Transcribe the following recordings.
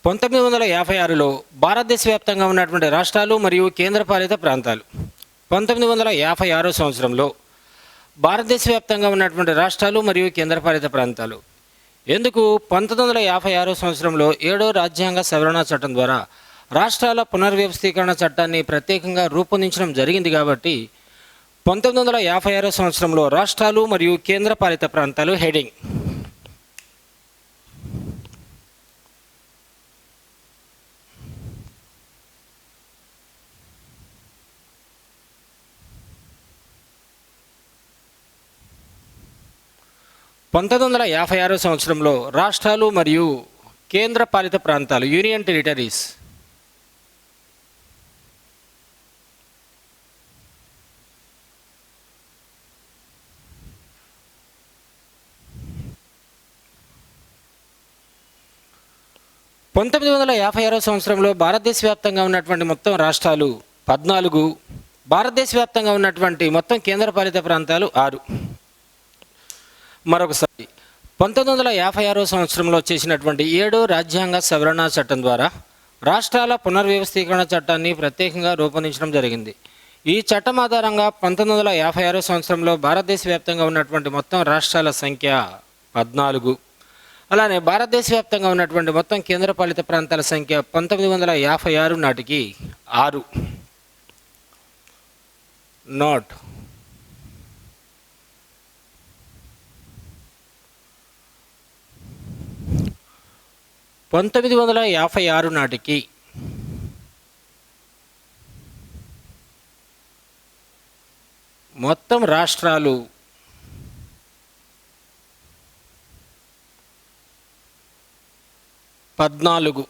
1956లో భారతదేశ వ్యాప్తంగా ఉన్నటువంటి రాష్ట్రాలు మరియు కేంద్రపాలిత ప్రాంతాలు. 1956 సంవత్సరంలో భారతదేశ వ్యాప్తంగా ఉన్నటువంటి రాష్ట్రాలు మరియు కేంద్రపాలిత ప్రాంతాలు. ఎందుకు 1956 సంవత్సరంలో 7వ రాజ్యాంగ సవరణ చట్టం ద్వారా రాష్ట్రాల పునర్వ్యవస్థీకరణ చట్టాన్ని ప్రత్యేకంగా రూపొందించడం జరిగింది కాబట్టి 1956 సంవత్సరంలో రాష్ట్రాలు మరియు కేంద్రపాలిత ప్రాంతాలు హెడింగ్. పంతొమ్మిది వందల 56 సంవత్సరంలో రాష్ట్రాలు మరియు కేంద్రపాలిత ప్రాంతాలు యూనియన్ టెరిటరీస్. పంతొమ్మిది వందల 56 సంవత్సరంలో భారతదేశ వ్యాప్తంగా ఉన్నటువంటి మొత్తం రాష్ట్రాలు 14, భారతదేశ వ్యాప్తంగా ఉన్నటువంటి మొత్తం కేంద్రపాలిత ప్రాంతాలు 6. మరొకసారి 1956 సంవత్సరంలో చేసినటువంటి 7వ రాజ్యాంగ సవరణ చట్టం ద్వారా రాష్ట్రాల పునర్వ్యవస్థీకరణ చట్టాన్ని ప్రత్యేకంగా రూపొందించడం జరిగింది. ఈ చట్టం ఆధారంగా 1956 సంవత్సరంలో భారతదేశ వ్యాప్తంగా ఉన్నటువంటి మొత్తం రాష్ట్రాల సంఖ్య 14. అలానే భారతదేశ వ్యాప్తంగా ఉన్నటువంటి మొత్తం కేంద్రపాలిత ప్రాంతాల సంఖ్య 1956 నాటికి 6. నోట్ 1956 నాటికి మొత్తం రాష్ట్రాలు 14.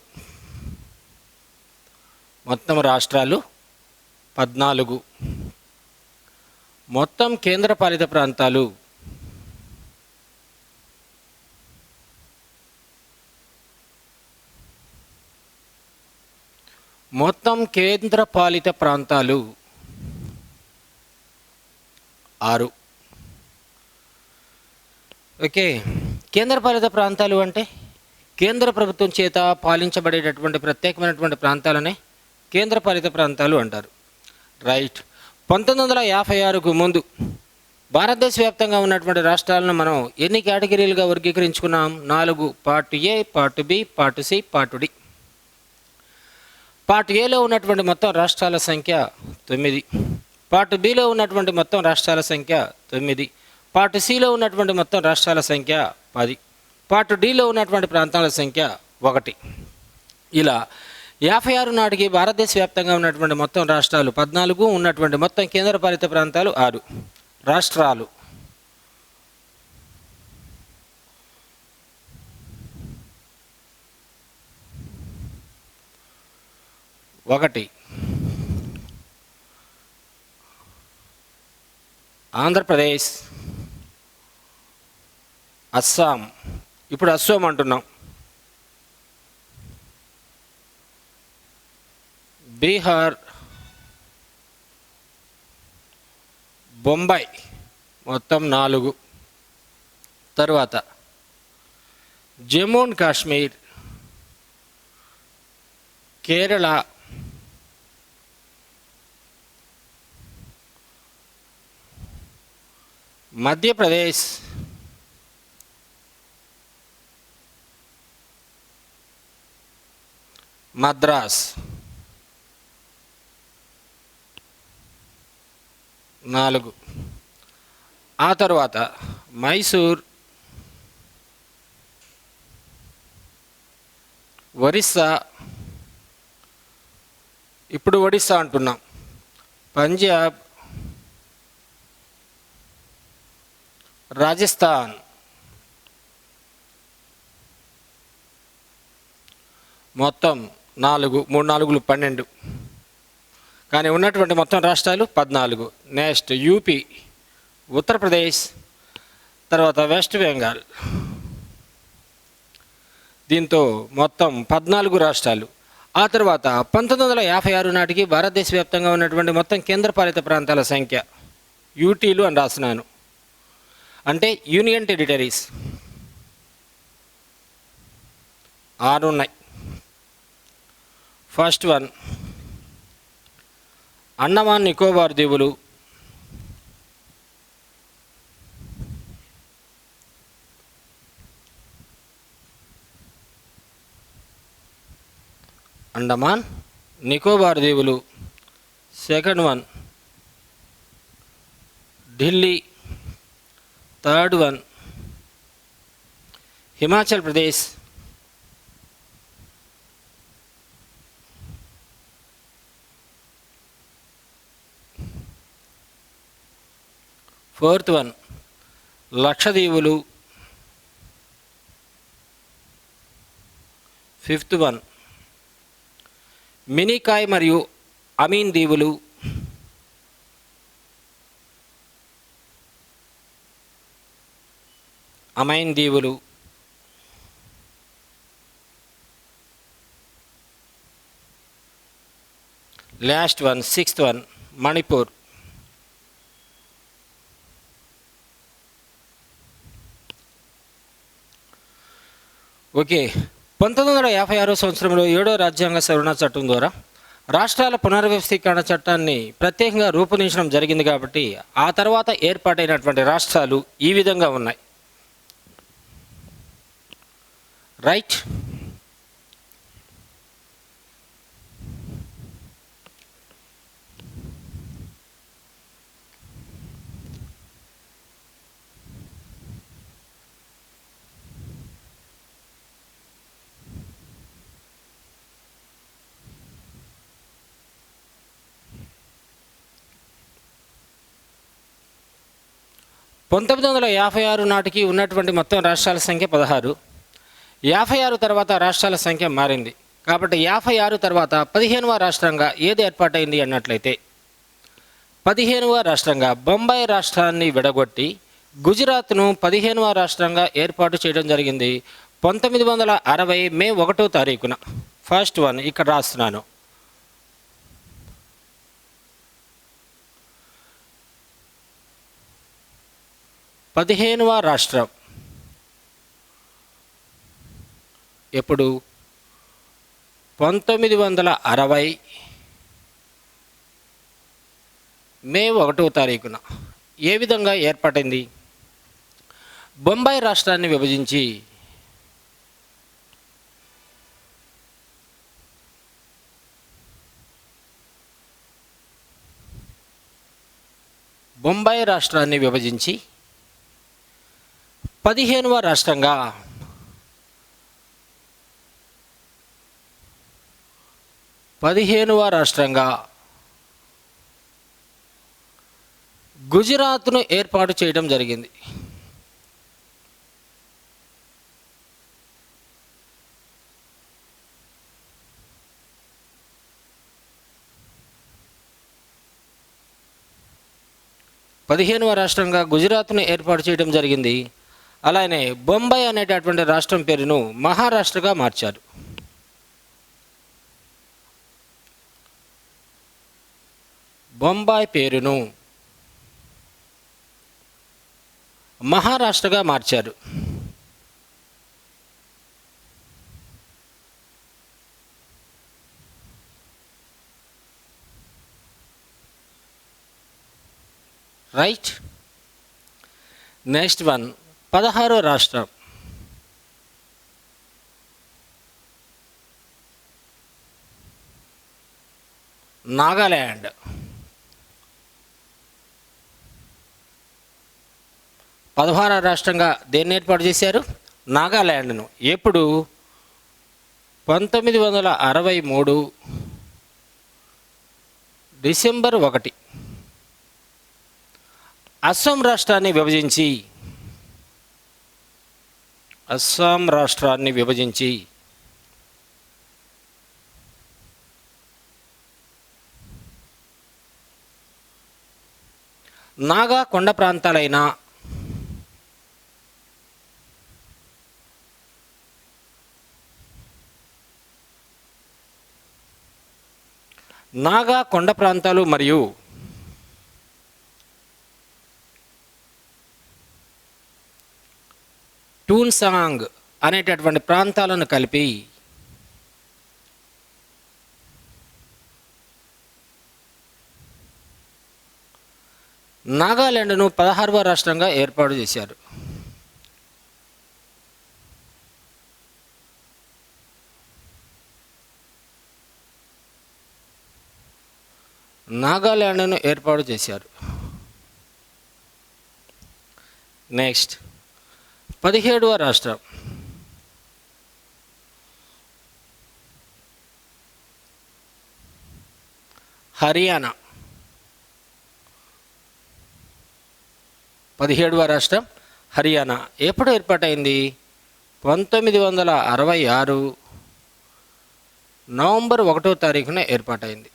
మొత్తం రాష్ట్రాలు 14. మొత్తం కేంద్రపాలిత ప్రాంతాలు 6. ఓకే, కేంద్రపాలిత ప్రాంతాలు అంటే కేంద్ర ప్రభుత్వం చేత పాలించబడేటటువంటి ప్రత్యేకమైనటువంటి ప్రాంతాలనే కేంద్రపాలిత ప్రాంతాలు అంటారు. రైట్. 1956కు ముందు భారతదేశ వ్యాప్తంగా ఉన్నటువంటి రాష్ట్రాలను మనం ఎన్ని కేటగిరీలుగా వర్గీకరించుకున్నాం? 4. Part A, part B, part C, part D. Part ఏలో ఉన్నటువంటి మొత్తం రాష్ట్రాల సంఖ్య 9. పార్ట్ బిలో ఉన్నటువంటి మొత్తం రాష్ట్రాల సంఖ్య 9. పార్ట్ సిలో ఉన్నటువంటి మొత్తం రాష్ట్రాల సంఖ్య 10. పార్ట్ డిలో ఉన్నటువంటి ప్రాంతాల సంఖ్య 1. ఇలా 56 నాటికి భారతదేశ వ్యాప్తంగా ఉన్నటువంటి మొత్తం రాష్ట్రాలు 14, ఉన్నటువంటి మొత్తం కేంద్రపాలిత ప్రాంతాలు 6. రాష్ట్రాలు ఒకటి ఆంధ్రప్రదేశ్, అస్సాం, ఇప్పుడు అస్సోం అంటున్నాం, బీహార్, బొంబాయి, మొత్తం 4. తర్వాత జమ్మూ అండ్ కాశ్మీర్, కేరళ, మధ్యప్రదేశ్, మద్రాస్, 4. ఆ తర్వాత మైసూర్, ఒరిస్సా, ఇప్పుడు ఒడిస్సా అంటున్నాం, పంజాబ్, రాజస్థాన్, మొత్తం 4. 3 4 12. కానీ ఉన్నటువంటి మొత్తం రాష్ట్రాలు 14. నెక్స్ట్ యూపీ, ఉత్తరప్రదేశ్, తర్వాత వెస్ట్ బెంగాల్. దీంతో మొత్తం 14 రాష్ట్రాలు. ఆ తర్వాత 1956 నాటికి భారతదేశ వ్యాప్తంగా ఉన్నటువంటి మొత్తం కేంద్రపాలిత ప్రాంతాల సంఖ్య యూటీలు అని రాస్తున్నాను, అంటే యూనియన్ టెరిటరీస్ 6 ఉన్నాయి. ఫస్ట్ వన్ అండమాన్ నికోబార్ దీవులు, అండమాన్ నికోబార్ దీవులు. Second one Delhi. Third one Himachal Pradesh. Fourth one లక్షద్వీపులు. ఫిఫ్త్ వన్ మినికాయ్ మరియు అమీన్ దీవులు. అమైన్ దీవులు. Last one sixth one Manipur. Okay, 1956 సంవత్సరంలో 7వ రాజ్యాంగ సవరణ చట్టం ద్వారా రాష్ట్రాల పునర్వ్యవస్థీకరణ చట్టాన్ని ప్రత్యేకంగా రూపొందించడం జరిగింది. కాబట్టి ఆ తర్వాత ఏర్పాటైనటువంటి రాష్ట్రాలు ఈ విధంగా ఉన్నాయి. రైట్. పంతొమ్మిది వందల 56 నాటికి ఉన్నటువంటి మొత్తం రాష్ట్రాల సంఖ్య 16. 56 తర్వాత రాష్ట్రాల సంఖ్య మారింది. కాబట్టి 56 తర్వాత 15వ రాష్ట్రంగా ఏది ఏర్పాటైంది అన్నట్లయితే 15వ రాష్ట్రంగా బొంబాయి రాష్ట్రాన్ని విడగొట్టి గుజరాత్ను 15వ రాష్ట్రంగా ఏర్పాటు చేయడం జరిగింది 1960 మే 1వ తారీఖున. ఫస్ట్ వన్ ఇక్కడ రాస్తున్నాను. పదిహేనవ రాష్ట్రం ఎప్పుడు 1960 మే 1వ తారీఖున ఏ విధంగా ఏర్పడింది? బొంబాయి రాష్ట్రాన్ని విభజించి బొంబాయి రాష్ట్రాన్ని విభజించి 15వ రాష్ట్రంగా గుజరాత్ను ఏర్పాటు చేయడం జరిగింది. పదిహేనవ రాష్ట్రంగా గుజరాత్ను ఏర్పాటు చేయడం జరిగింది. అలానే బొంబాయి అనేటటువంటి రాష్ట్రం పేరును మహారాష్ట్రగా మార్చారు. బొంబాయి పేరును మహారాష్ట్రగా మార్చారు. రైట్. నెక్స్ట్ వన్ 16వ రాష్ట్రం నాగాల్యాండ్. 16వ రాష్ట్రంగా దేన్ని ఏర్పాటు చేశారు? నాగాల్యాండ్ను. ఎప్పుడు? 1963 డిసెంబర్ 1. అస్సాం రాష్ట్రాన్ని విభజించి నాగా కొండ ప్రాంతాలైన నాగా కొండ ప్రాంతాలు మరియు టూన్సాంగ్ అనేటటువంటి ప్రాంతాలను కలిపి నాగాలాండ్ను 16వ రాష్ట్రంగా ఏర్పాటు చేశారు? నాగాలాండ్ను ఏర్పాటు చేశారు. నెక్స్ట్ 17వ రాష్ట్రం హర్యానా. 17వ రాష్ట్రం హర్యానా ఎప్పుడు ఏర్పాటైంది? 1966 నవంబర్ 1వ తారీఖున ఏర్పాటైంది.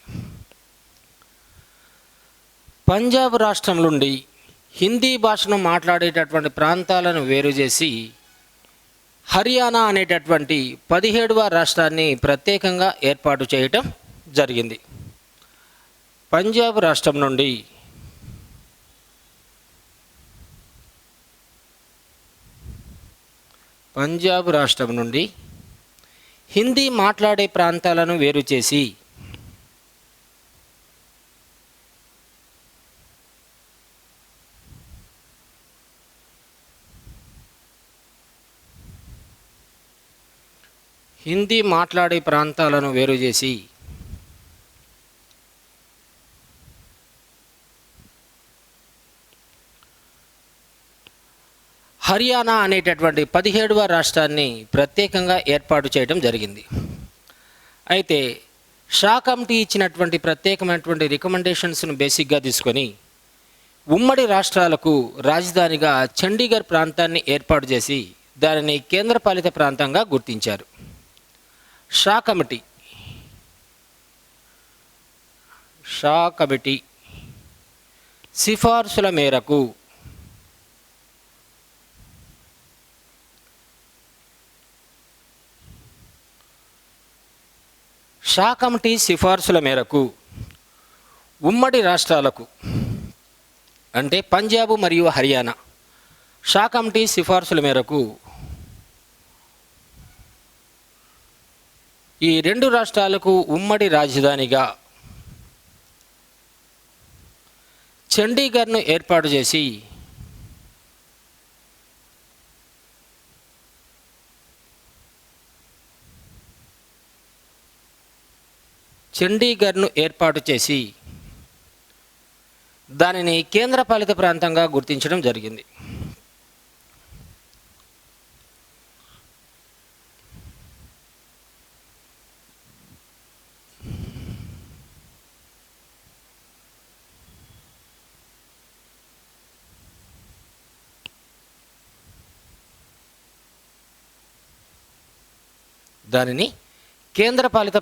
పంజాబ్ రాష్ట్రం నుండి హిందీ భాషను మాట్లాడేటటువంటి ప్రాంతాలను వేరు చేసి హర్యానా అనేటటువంటి 17వ రాష్ట్రాన్ని ప్రత్యేకంగా ఏర్పాటు చేయటం జరిగింది. పంజాబ్ రాష్ట్రం నుండి హిందీ మాట్లాడే ప్రాంతాలను వేరు చేసి హర్యానా అనేటటువంటి 17వ రాష్ట్రాన్ని ప్రత్యేకంగా ఏర్పాటు చేయడం జరిగింది. అయితే షా కమిటీ ఇచ్చినటువంటి ప్రత్యేకమైనటువంటి రికమెండేషన్స్ను బేసిక్గా తీసుకొని ఉమ్మడి రాష్ట్రాలకు రాజధానిగా చండీగఢ్ ప్రాంతాన్ని ఏర్పాటు చేసి దానిని కేంద్రపాలిత ప్రాంతంగా గుర్తించారు. షా కమిటీ సిఫార్సుల మేరకు ఉమ్మడి రాష్ట్రాలకు అంటే పంజాబ్ మరియు హర్యానా షా కమిటీ సిఫార్సుల మేరకు ఈ రెండు రాష్ట్రాలకు ఉమ్మడి రాజధానిగా చండీగఢ్ను ఏర్పాటు చేసి దానిని కేంద్రపాలిత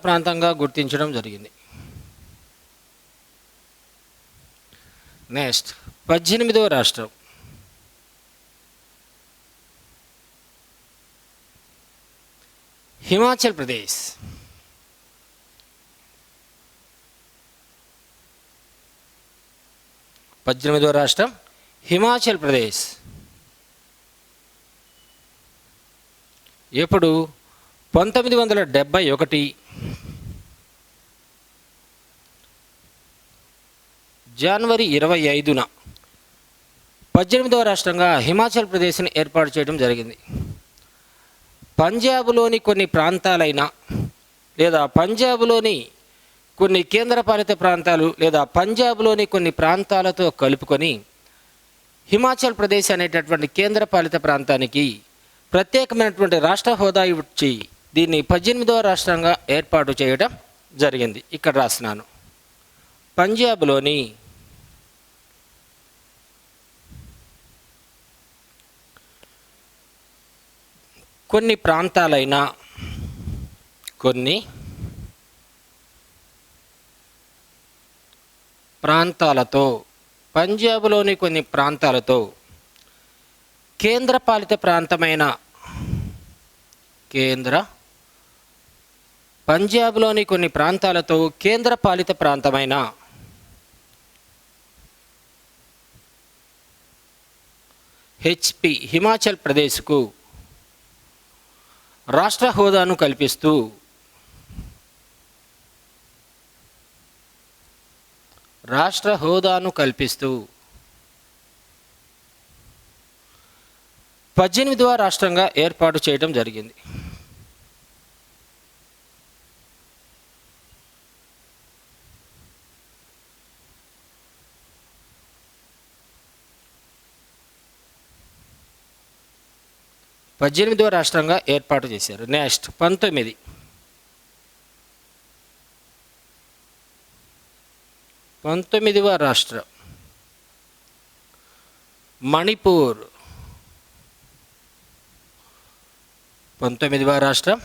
ప్రాంతంగా గుర్తించడం జరిగింది. నెక్స్ట్ 18వ రాష్ట్రం హిమాచల్ ప్రదేశ్. 18వ రాష్ట్రం హిమాచల్ ప్రదేశ్ ఎప్పుడు? 1971 జనవరి 25న 18వ రాష్ట్రంగా హిమాచల్ ప్రదేశ్ని ఏర్పాటు చేయడం జరిగింది. పంజాబ్లోని కొన్ని ప్రాంతాలైన లేదా పంజాబ్లోని కొన్ని కేంద్రపాలిత ప్రాంతాలు లేదా పంజాబ్లోని కొన్ని ప్రాంతాలతో కలుపుకొని హిమాచల్ ప్రదేశ్ అనేటటువంటి కేంద్రపాలిత ప్రాంతానికి ప్రత్యేకమైనటువంటి రాష్ట్ర హోదా ఇచ్చి దీన్ని 18వ రాష్ట్రంగా ఏర్పాటు చేయడం జరిగింది. ఇక్కడ రాస్తున్నాను. పంజాబ్లోని కొన్ని ప్రాంతాలతో పంజాబ్లోని కొన్ని ప్రాంతాలతో కేంద్రపాలిత ప్రాంతమైన పంజాబ్లోని కొన్ని ప్రాంతాలతో కేంద్రపాలిత ప్రాంతమైన హిమాచల్ ప్రదేశ్కు రాష్ట్ర హోదాను కల్పిస్తూ 18వ రాష్ట్రంగా ఏర్పాటు చేయడం జరిగింది. పద్దెనిమిదవ రాష్ట్రంగా ఏర్పాటు చేశారు. నెక్స్ట్ 19వ రాష్ట్రం మణిపూర్. 19వ రాష్ట్రం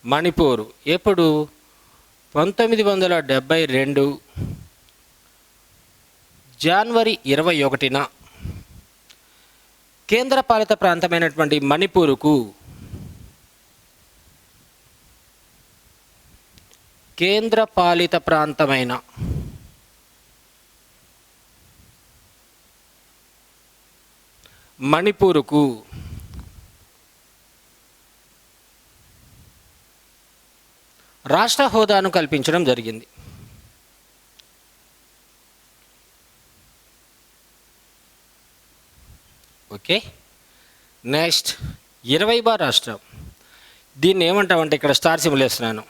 మణిపూర్ ఎప్పుడు 1972 జనవరి 21న కేంద్రపాలిత ప్రాంతమైనటువంటి మణిపూరుకు కేంద్రపాలిత ప్రాంతమైన మణిపూరుకు రాష్ట్ర హోదాను కల్పించడం జరిగింది. ఓకే. నెక్స్ట్ 20వ రాష్ట్రం. దీన్ని ఏమంటామంటే ఇక్కడ స్టార్ సింబల్ వేస్తున్నాను.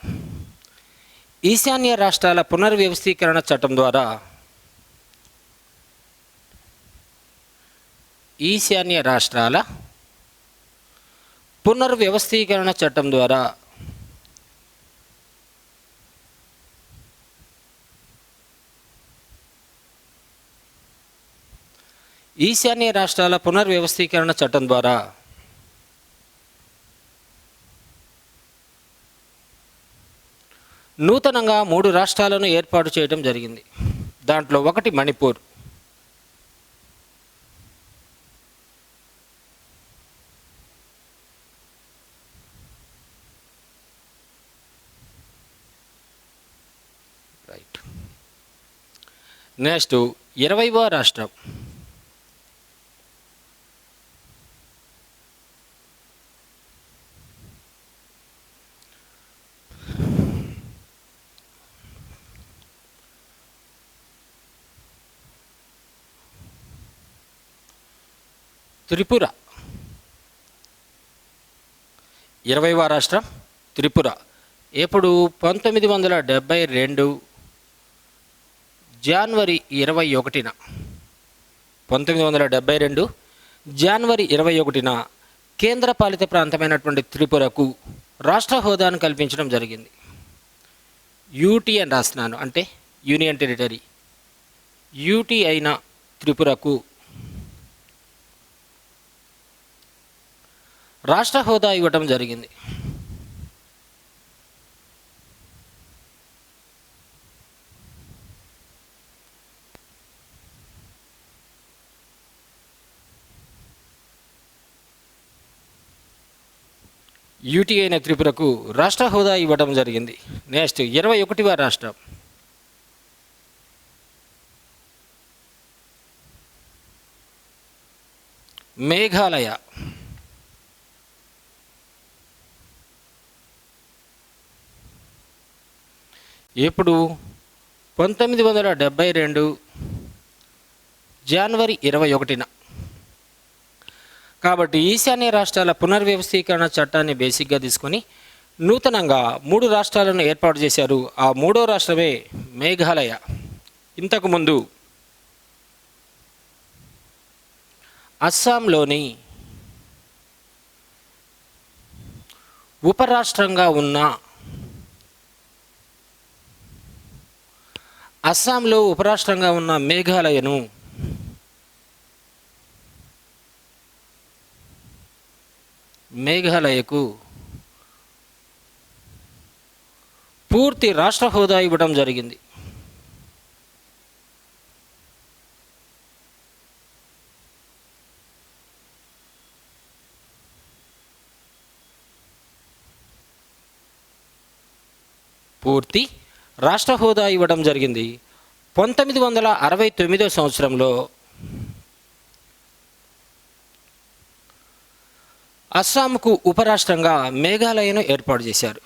ఈశాన్య రాష్ట్రాల పునర్వ్యవస్థీకరణ చట్టం ద్వారా ఈశాన్య రాష్ట్రాల పునర్వ్యవస్థీకరణ చట్టం ద్వారా ఈశాన్య రాష్ట్రాల పునర్వ్యవస్థీకరణ చట్టం ద్వారా నూతనంగా 3 రాష్ట్రాలను ఏర్పాటు చేయడం జరిగింది. దాంట్లో ఒకటి మణిపూర్. రైట్. నెక్స్ట్ 20వ రాష్ట్రం త్రిపుర. 20వ రాష్ట్రం త్రిపుర ఎప్పుడు 1972 జనవరి 21న 1972 జనవరి 21న కేంద్రపాలిత ప్రాంతమైనటువంటి త్రిపురకు రాష్ట్ర హోదాను కల్పించడం జరిగింది. యూటీ అని రాస్తున్నాను, అంటే యూనియన్ టెరిటరీ. యూటీ అయిన త్రిపురకు రాష్ట్ర హోదా ఇవ్వటం జరిగింది. యూటీ అయిన త్రిపురకు రాష్ట్ర హోదా ఇవ్వడం జరిగింది. నెక్స్ట్ 21వ రాష్ట్రం మేఘాలయ. ఎప్పుడు 1972 జనవరి 21న. కాబట్టి ఈశాన్య రాష్ట్రాల పునర్వ్యవస్థీకరణ చట్టాన్ని బేసిక్గా తీసుకొని నూతనంగా 3 రాష్ట్రాలను ఏర్పాటు చేశారు. ఆ 3వ రాష్ట్రమే మేఘాలయ. ఇంతకుముందు అస్సాంలోని ఉపరాష్ట్రంగా ఉన్న అస్సాంలో ఉపరాష్ట్రంగా ఉన్న మేఘాలయకు పూర్తి రాష్ట్ర హోదా ఇవ్వడం జరిగింది. పూర్తి రాష్ట్ర హోదా ఇవ్వడం జరిగింది. 1969 సంవత్సరంలో అస్సాంకు ఉపరాష్ట్రంగా మేఘాలయను ఏర్పాటు చేశారు.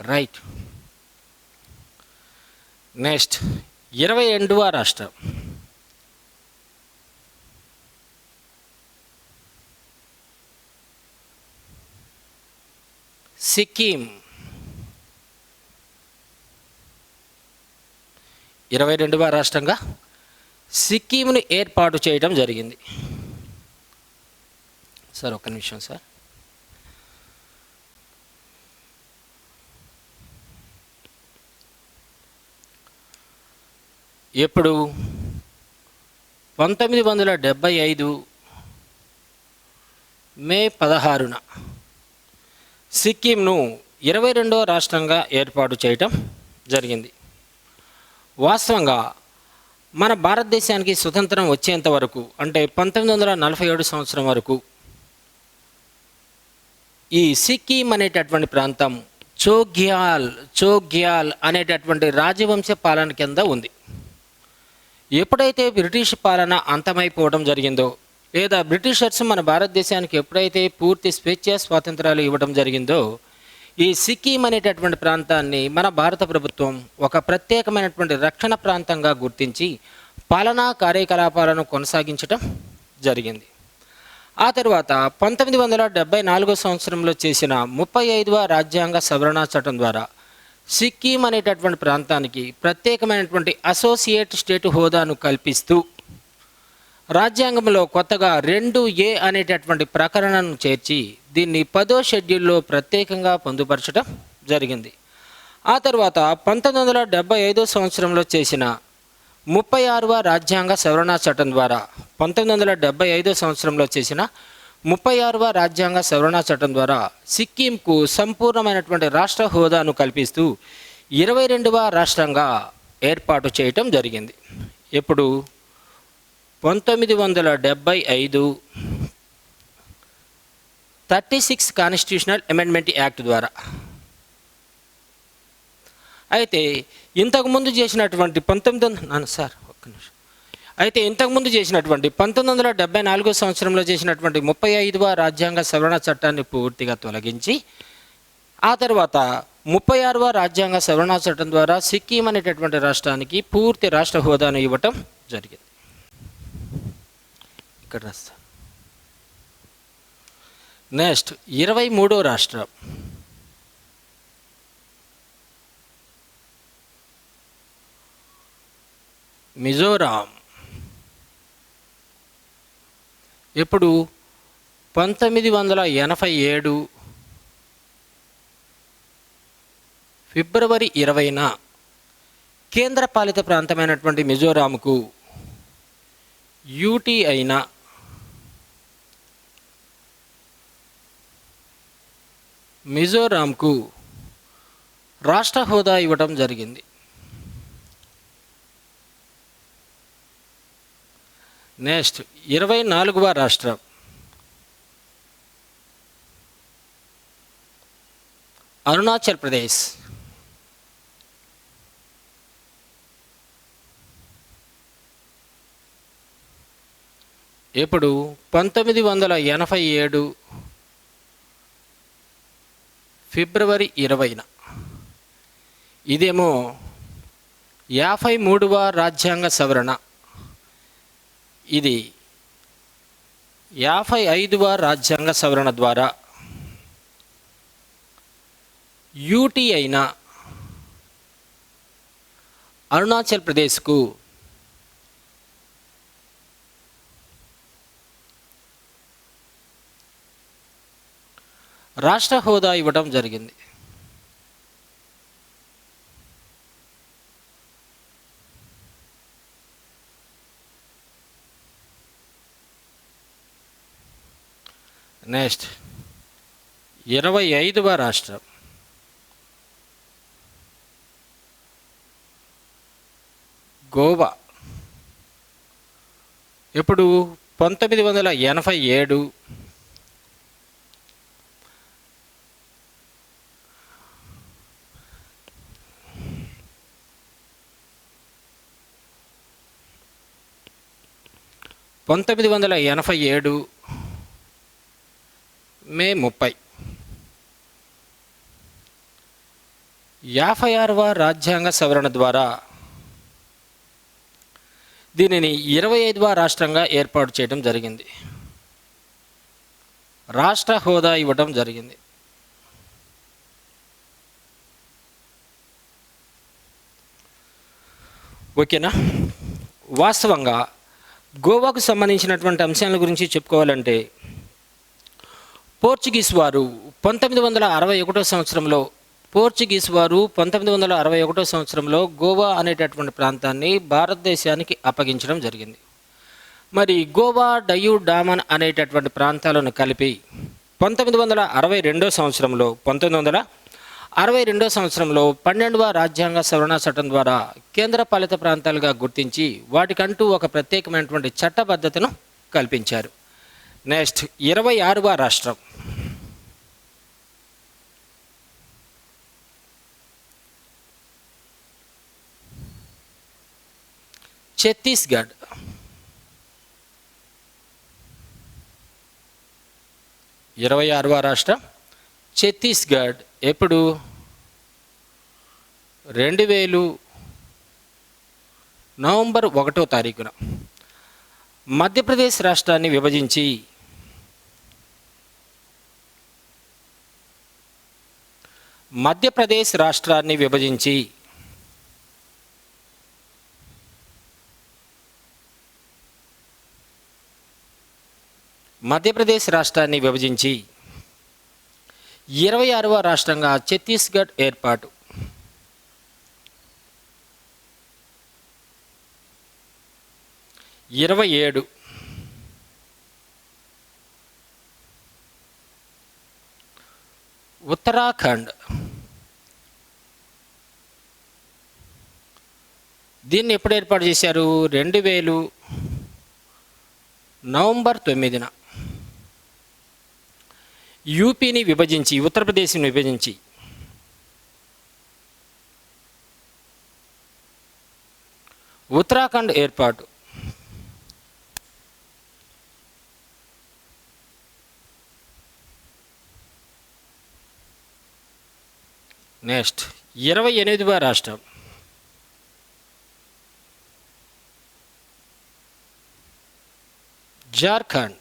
రైట్. నెక్స్ట్ 22వ రాష్ట్రం సిక్కిం. 22వ రాష్ట్రంగా సిక్కింను ఏర్పాటు చేయడం జరిగింది. సార్ ఒక్క నిమిషం సార్. ఎప్పుడు 1975 మే 16న సిక్కింను 22వ రాష్ట్రంగా ఏర్పాటు చేయటం జరిగింది. వాస్తవంగా మన భారతదేశానికి స్వతంత్రం వచ్చేంత వరకు, అంటే 1947 సంవత్సరం వరకు ఈ సిక్కిం అనేటటువంటి ప్రాంతం చోగ్యాల్ అనేటటువంటి రాజవంశ పాలన కింద ఉంది. ఎప్పుడైతే బ్రిటిష్ పాలన అంతమైపోవడం జరిగిందో, లేదా బ్రిటిషర్స్ మన భారతదేశానికి ఎప్పుడైతే పూర్తి స్వేచ్ఛ స్వాతంత్రాలు ఇవ్వడం జరిగిందో, ఈ సిక్కిం అనేటటువంటి ప్రాంతాన్ని మన భారత ప్రభుత్వం ఒక ప్రత్యేకమైనటువంటి రక్షణ ప్రాంతంగా గుర్తించి పాలనా కార్యకలాపాలను కొనసాగించడం జరిగింది. ఆ తర్వాత 1974 సంవత్సరంలో చేసిన 35వ రాజ్యాంగ సవరణ చట్టం ద్వారా సిక్కిం అనేటటువంటి ప్రాంతానికి ప్రత్యేకమైనటువంటి అసోసియేట్ స్టేట్ హోదాను కల్పిస్తూ రాజ్యాంగంలో కొత్తగా 2A అనేటటువంటి ప్రకరణను చేర్చి దీన్ని 10వ షెడ్యూల్లో ప్రత్యేకంగా పొందుపరచడం జరిగింది. ఆ తర్వాత 1975 సంవత్సరంలో చేసిన 36వ రాజ్యాంగ సవరణ చట్టం ద్వారా 1975 సంవత్సరంలో చేసిన 36వ రాజ్యాంగ సవరణ చట్టం ద్వారా సిక్కింకు సంపూర్ణమైనటువంటి రాష్ట్ర హోదాను కల్పిస్తూ 22వ రాష్ట్రంగా ఏర్పాటు చేయటం జరిగింది. ఎప్పుడు 1975 36 కాన్స్టిట్యూషనల్ అమెండ్మెంట్ యాక్ట్ ద్వారా. అయితే ఇంతకుముందు చేసినటువంటి 1974 సంవత్సరంలో చేసినటువంటి 35వ రాజ్యాంగ సవరణ చట్టాన్ని పూర్తిగా తొలగించి ఆ తర్వాత 36వ రాజ్యాంగ సవరణ చట్టం ద్వారా సిక్కిం అనేటటువంటి రాష్ట్రానికి పూర్తి రాష్ట్ర హోదాను ఇవ్వటం జరిగింది. ఇక్కడ రాస్తా. నెక్స్ట్ 23వ రాష్ట్రం మిజోరాం. ఎప్పుడు 1987 ఫిబ్రవరి 20న కేంద్రపాలిత ప్రాంతమైనటువంటి మిజోరాంకు యూటీ అయిన మిజోరాంకు రాష్ట్ర హోదా ఇవ్వడం జరిగింది. నెక్స్ట్ 24వ రాష్ట్రం అరుణాచల్ ప్రదేశ్. ఎప్పుడు 1987 ఫిబ్రవరి 20న. ఇదేమో 53వ రాజ్యాంగ సవరణ, ఇది 55వ రాజ్యాంగ సవరణ ద్వారా యూటీ అయిన అరుణాచల్ ప్రదేశ్కు రాష్ట్ర హోదా ఇవ్వడం జరిగింది. నెక్స్ట్ 25వ రాష్ట్రం గోవా. ఎప్పుడు 1987 మే 30 56వ రాజ్యాంగ సవరణ ద్వారా దీనిని 25వ రాష్ట్రంగా ఏర్పాటు చేయడం జరిగింది. రాష్ట్ర హోదా ఇవ్వడం జరిగింది. ఓకేనా? వాస్తవంగా గోవాకు సంబంధించినటువంటి అంశాల గురించి చెప్పుకోవాలంటే పోర్చుగీస్ వారు 1961 సంవత్సరంలో గోవా అనేటటువంటి ప్రాంతాన్ని భారతదేశానికి అప్పగించడం జరిగింది. మరి గోవా, డయూ డామన్ అనేటటువంటి ప్రాంతాలను కలిపి 1962 సంవత్సరంలో 12వ రాజ్యాంగ సవరణ చట్టం ద్వారా కేంద్రపాలిత ప్రాంతాలుగా గుర్తించి వాటికంటూ ఒక ప్రత్యేకమైనటువంటి చట్టబద్ధతను కల్పించారు. నెక్స్ట్ 26వ రాష్ట్రం ఛత్తీస్గఢ్. 26వ రాష్ట్రం ఛత్తీస్గఢ్ ఎప్పుడు? 2000 నవంబర్ 1వ తారీఖున మధ్యప్రదేశ్ రాష్ట్రాన్ని విభజించి మధ్యప్రదేశ్ రాష్ట్రాన్ని విభజించి మధ్యప్రదేశ్ రాష్ట్రాన్ని విభజించి 26వ రాష్ట్రంగా ఛత్తీస్గఢ్ ఏర్పాటు. ఉత్తరాఖండ్. దీన్ని ఎప్పుడు ఏర్పాటు చేశారు? 2000 నవంబర్ 9న యూపీని విభజించి, ఉత్తరప్రదేశ్ని విభజించి ఉత్తరాఖండ్ ఏర్పాటు. నెక్స్ట్ 28వ రాష్ట్రం జార్ఖండ్.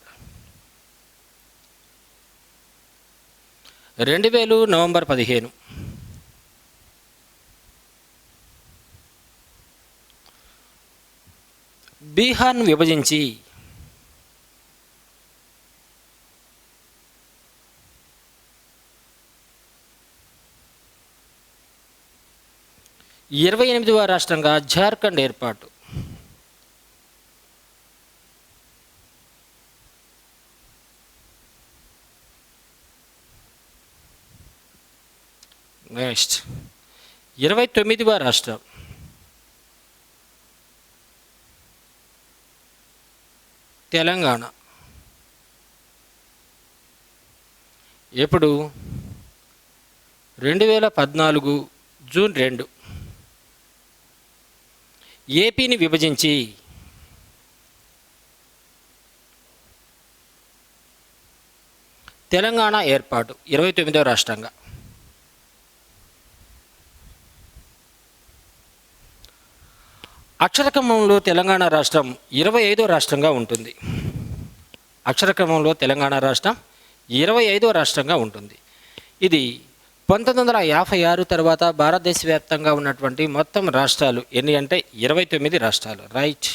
2000 నవంబర్ 15 బీహార్ను విభజించి ఇరవై 28వ రాష్ట్రంగా జార్ఖండ్ ఏర్పాటు. నెక్స్ట్ 29వ రాష్ట్రం తెలంగాణ. ఎప్పుడు? 2014 జూన్ 2 ఏపీని విభజించి తెలంగాణ ఏర్పాటు 29వ రాష్ట్రంగా. అక్షరక్రమంలో తెలంగాణ రాష్ట్రం 25వ రాష్ట్రంగా ఉంటుంది. అక్షరక్రమంలో తెలంగాణ రాష్ట్రం 25వ రాష్ట్రంగా ఉంటుంది. ఇది 1956 తర్వాత భారతదేశ వ్యాప్తంగా ఉన్నటువంటి మొత్తం రాష్ట్రాలు ఎన్ని అంటే 29 రాష్ట్రాలు. రైట్.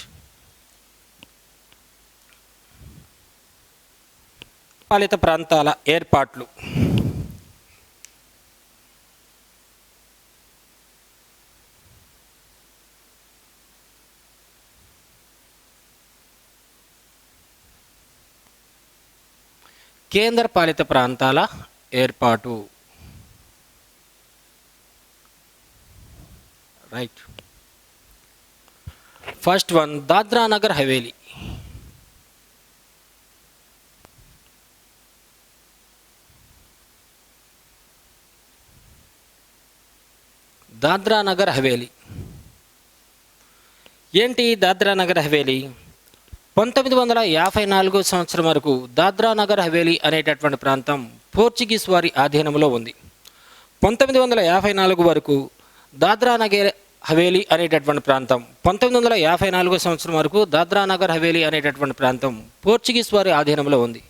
పాలిత ప్రాంతాల ఏర్పాట్లు. కేంద్రపాలిత ప్రాంతాల ఏర్పాటు. Right. First one Dadra Nagar Haveli. Dadra Nagar Haveli ఏంటి? దాద్రా నగర్ హవేలీ 1954 సంవత్సరం వరకు దాద్రా నగర్ హవేలీ అనేటటువంటి ప్రాంతం పోర్చుగీస్ వారి ఆధీనంలో ఉంది. 1954 వరకు దాద్రా నగర్ హవేలీ అనేటటువంటి ప్రాంతం, 1954 సంవత్సరం వరకు దాద్రా నగర్ హవేలీ అనేటటువంటి ప్రాంతం పోర్చుగీస్ వారి ఆధీనంలో ఉంది.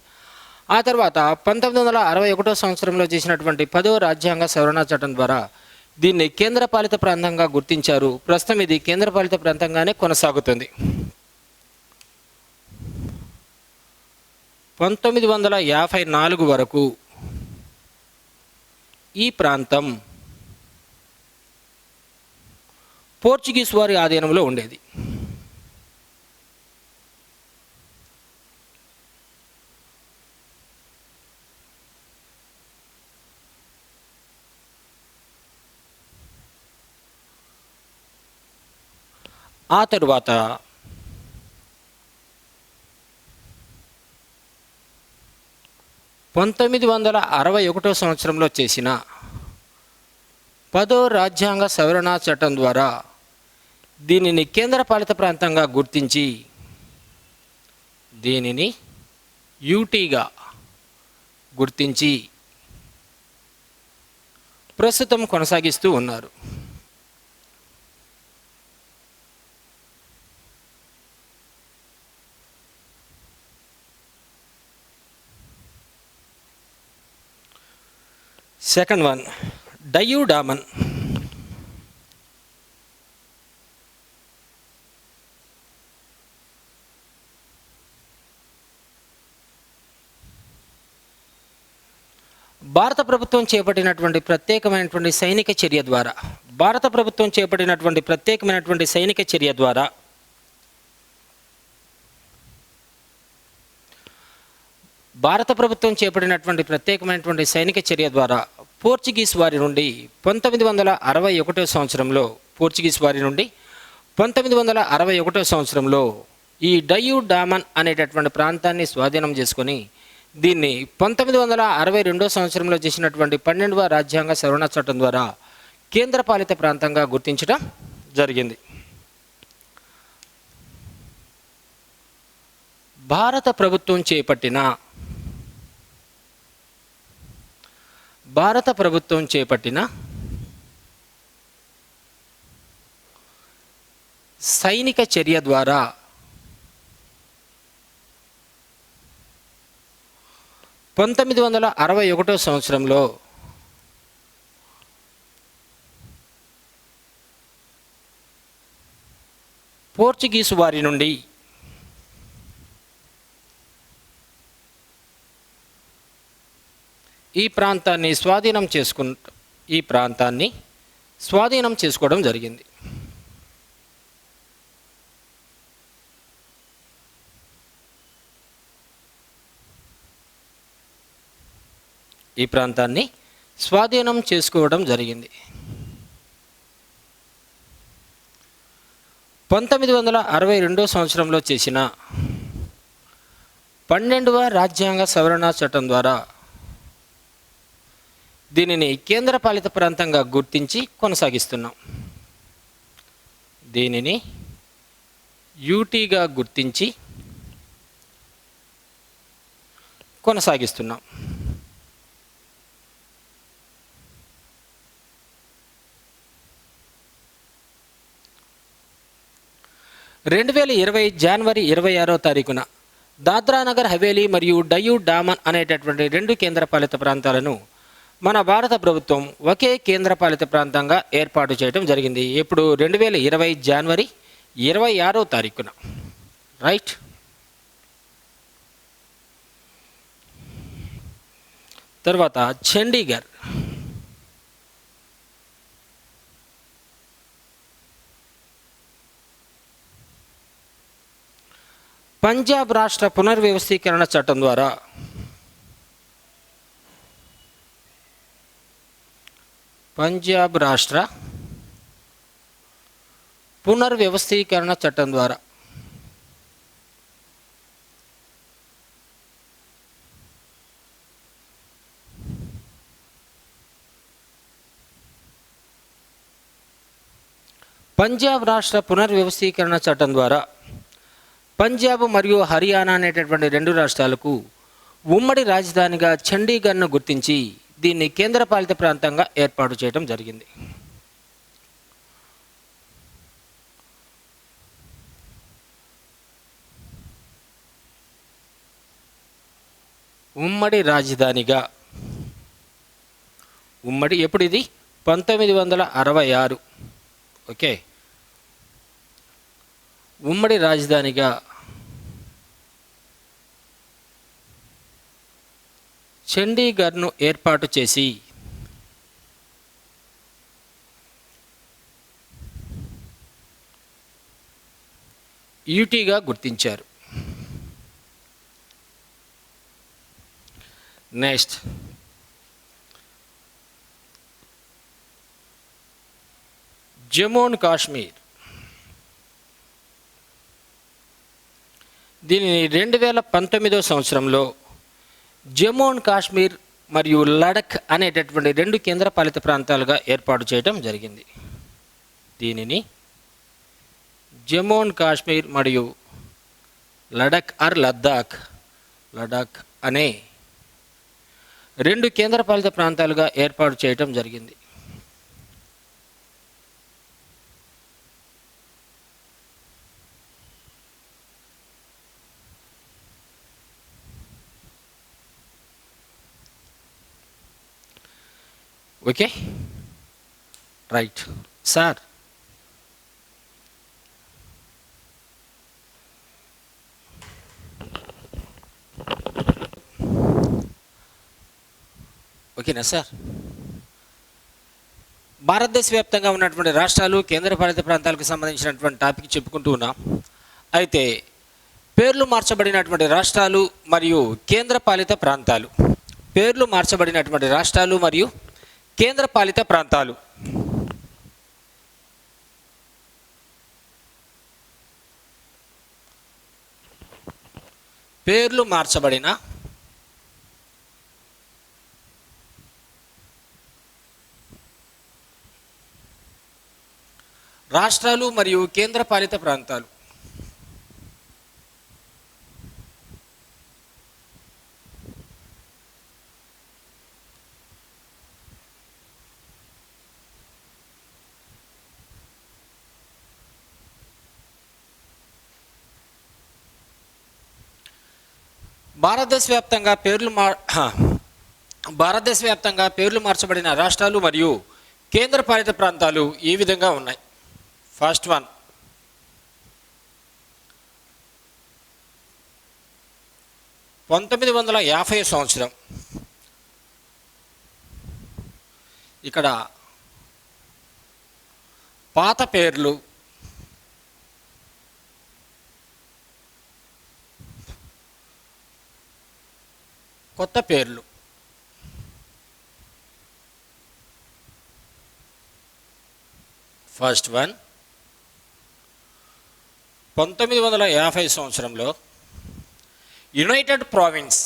ఆ తర్వాత 1961 సంవత్సరంలో చేసినటువంటి 10వ రాజ్యాంగ సవరణ చట్టం ద్వారా దీన్ని కేంద్రపాలిత ప్రాంతంగా గుర్తించారు. ప్రస్తుతం ఇది కేంద్రపాలిత ప్రాంతంగానే కొనసాగుతుంది. 1954 వరకు ఈ ప్రాంతం పోర్చుగీస్ వారి ఆధీనంలో ఉండేది. ఆ తరువాత 1961 సంవత్సరంలో చేసిన 10వ రాజ్యాంగ సవరణ చట్టం ద్వారా దీనిని కేంద్రపాలిత ప్రాంతంగా గుర్తించి దీనిని యూటీగా గుర్తించి ప్రస్తుతం కొనసాగిస్తూ ఉన్నారు. Second one, Diu Daman. భారత ప్రభుత్వం చేపట్టినటువంటి ప్రత్యేకమైనటువంటి సైనిక చర్య ద్వారా పోర్చుగీస్ వారి నుండి 1961 సంవత్సరంలో ఈ డయ్యూ డామన్ అనేటటువంటి ప్రాంతాన్ని స్వాధీనం చేసుకొని దీన్ని 1962 సంవత్సరంలో చేసినటువంటి 12వ రాజ్యాంగ సవరణ చట్టం ద్వారా కేంద్రపాలిత ప్రాంతంగా గుర్తించడం జరిగింది. భారత ప్రభుత్వం చేపట్టిన సైనిక చర్య ద్వారా 1961 సంవత్సరంలో పోర్చుగీసు వారి నుండి ఈ ప్రాంతాన్ని స్వాధీనం చేసుకోవడం జరిగింది. ఈ ప్రాంతాన్ని స్వాధీనం చేసుకోవడం జరిగింది. 1962 సంవత్సరంలో చేసిన 12వ రాజ్యాంగ సవరణ చట్టం ద్వారా దీనిని కేంద్రపాలిత ప్రాంతంగా గుర్తించి కొనసాగిస్తున్నాం. దీనిని యూటీగా గుర్తించి కొనసాగిస్తున్నాం. జనవరి 26వ తారీఖున దాద్రా నగర్ హవేలీ మరియు డయ్యూ డామన్ అనేటటువంటి 2 కేంద్రపాలిత ప్రాంతాలను మన భారత ప్రభుత్వం ఒకే కేంద్రపాలిత ప్రాంతంగా ఏర్పాటు చేయడం జరిగింది. ఇప్పుడు 2020 జనవరి 26వ తారీఖున, రైట్. తర్వాత చండీగఢ్. పంజాబ్ రాష్ట్ర పునర్వ్యవస్థీకరణ చట్టం ద్వారా పంజాబ్ రాష్ట్ర పునర్వ్యవస్థీకరణ చట్టం ద్వారా పంజాబ్ మరియు హర్యానా అనేటటువంటి 2 రాష్ట్రాలకు ఉమ్మడి రాజధానిగా చండీగఢ్ను గుర్తించి దీన్ని కేంద్రపాలిత ప్రాంతంగా ఏర్పాటు చేయడం జరిగింది. ఉమ్మడి రాజధానిగా ఎప్పుడు ఇది 1966. ఓకే, ఉమ్మడి రాజధానిగా చండీగఢ్ను ఏర్పాటు చేసి యూటీగా గుర్తించారు. నెక్స్ట్, జమ్మూ అండ్ కాశ్మీర్ దీనిని 2019 సంవత్సరంలో జమ్మూ అండ్ కాశ్మీర్ మరియు లడఖ్ అనేటటువంటి 2 కేంద్రపాలిత ప్రాంతాలుగా ఏర్పాటు చేయడం జరిగింది. దీనిని జమ్మూ అండ్ కాశ్మీర్ మరియు లడఖ్ లడాక్ అనే 2 కేంద్రపాలిత ప్రాంతాలుగా ఏర్పాటు చేయడం జరిగింది. Okay, right sir. ఓకేనా సార్? భారతదేశ వ్యాప్తంగా ఉన్నటువంటి రాష్ట్రాలు, కేంద్రపాలిత ప్రాంతాలకు సంబంధించినటువంటి టాపిక్ చెప్పుకుంటూ ఉన్నాం. అయితే పేర్లు మార్చబడినటువంటి రాష్ట్రాలు మరియు కేంద్రపాలిత ప్రాంతాలు, పేర్లు మార్చబడినటువంటి రాష్ట్రాలు మరియు కేంద్రపాలిత ప్రాంతాలు. పేర్లు మార్చబడిన రాష్ట్రాలు మరియు కేంద్రపాలిత ప్రాంతాలు. భారతదేశ వ్యాప్తంగా పేర్లు మార్చబడిన రాష్ట్రాలు మరియు కేంద్రపాలిత ప్రాంతాలు ఈ విధంగా ఉన్నాయి. ఫస్ట్ వన్, 1950 సంవత్సరం. ఇక్కడ పాత పేర్లు, కొత్త పేర్లు. ఫస్ట్ వన్, 1950 సంవత్సరంలో యునైటెడ్ ప్రావిన్స్,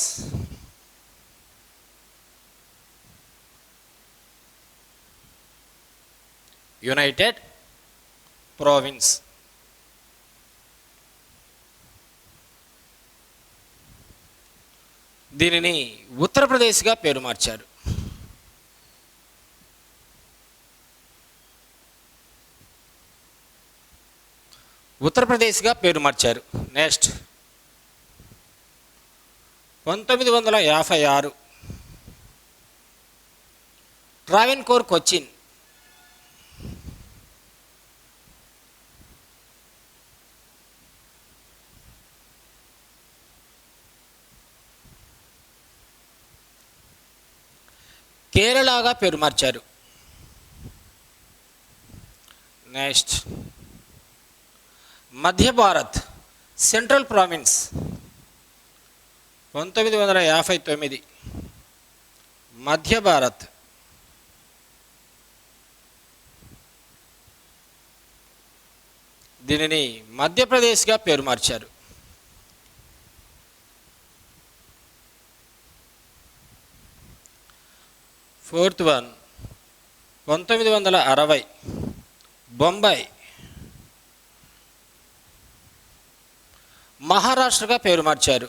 దీనిని ఉత్తరప్రదేశ్గా పేరు మార్చారు. నెక్స్ట్, 1956 ట్రావెన్కోర్ కొచ్చిన్, కేరళగా పేరు మార్చారు. నెక్స్ట్, మధ్య భారత్, సెంట్రల్ ప్రావిన్స్, 1959 మధ్య భారత్. దీనిని మధ్యప్రదేశ్గా పేరు మార్చారు. ఫోర్త్ వన్, 1960 బొంబాయి, మహారాష్ట్రగా పేరు మార్చారు.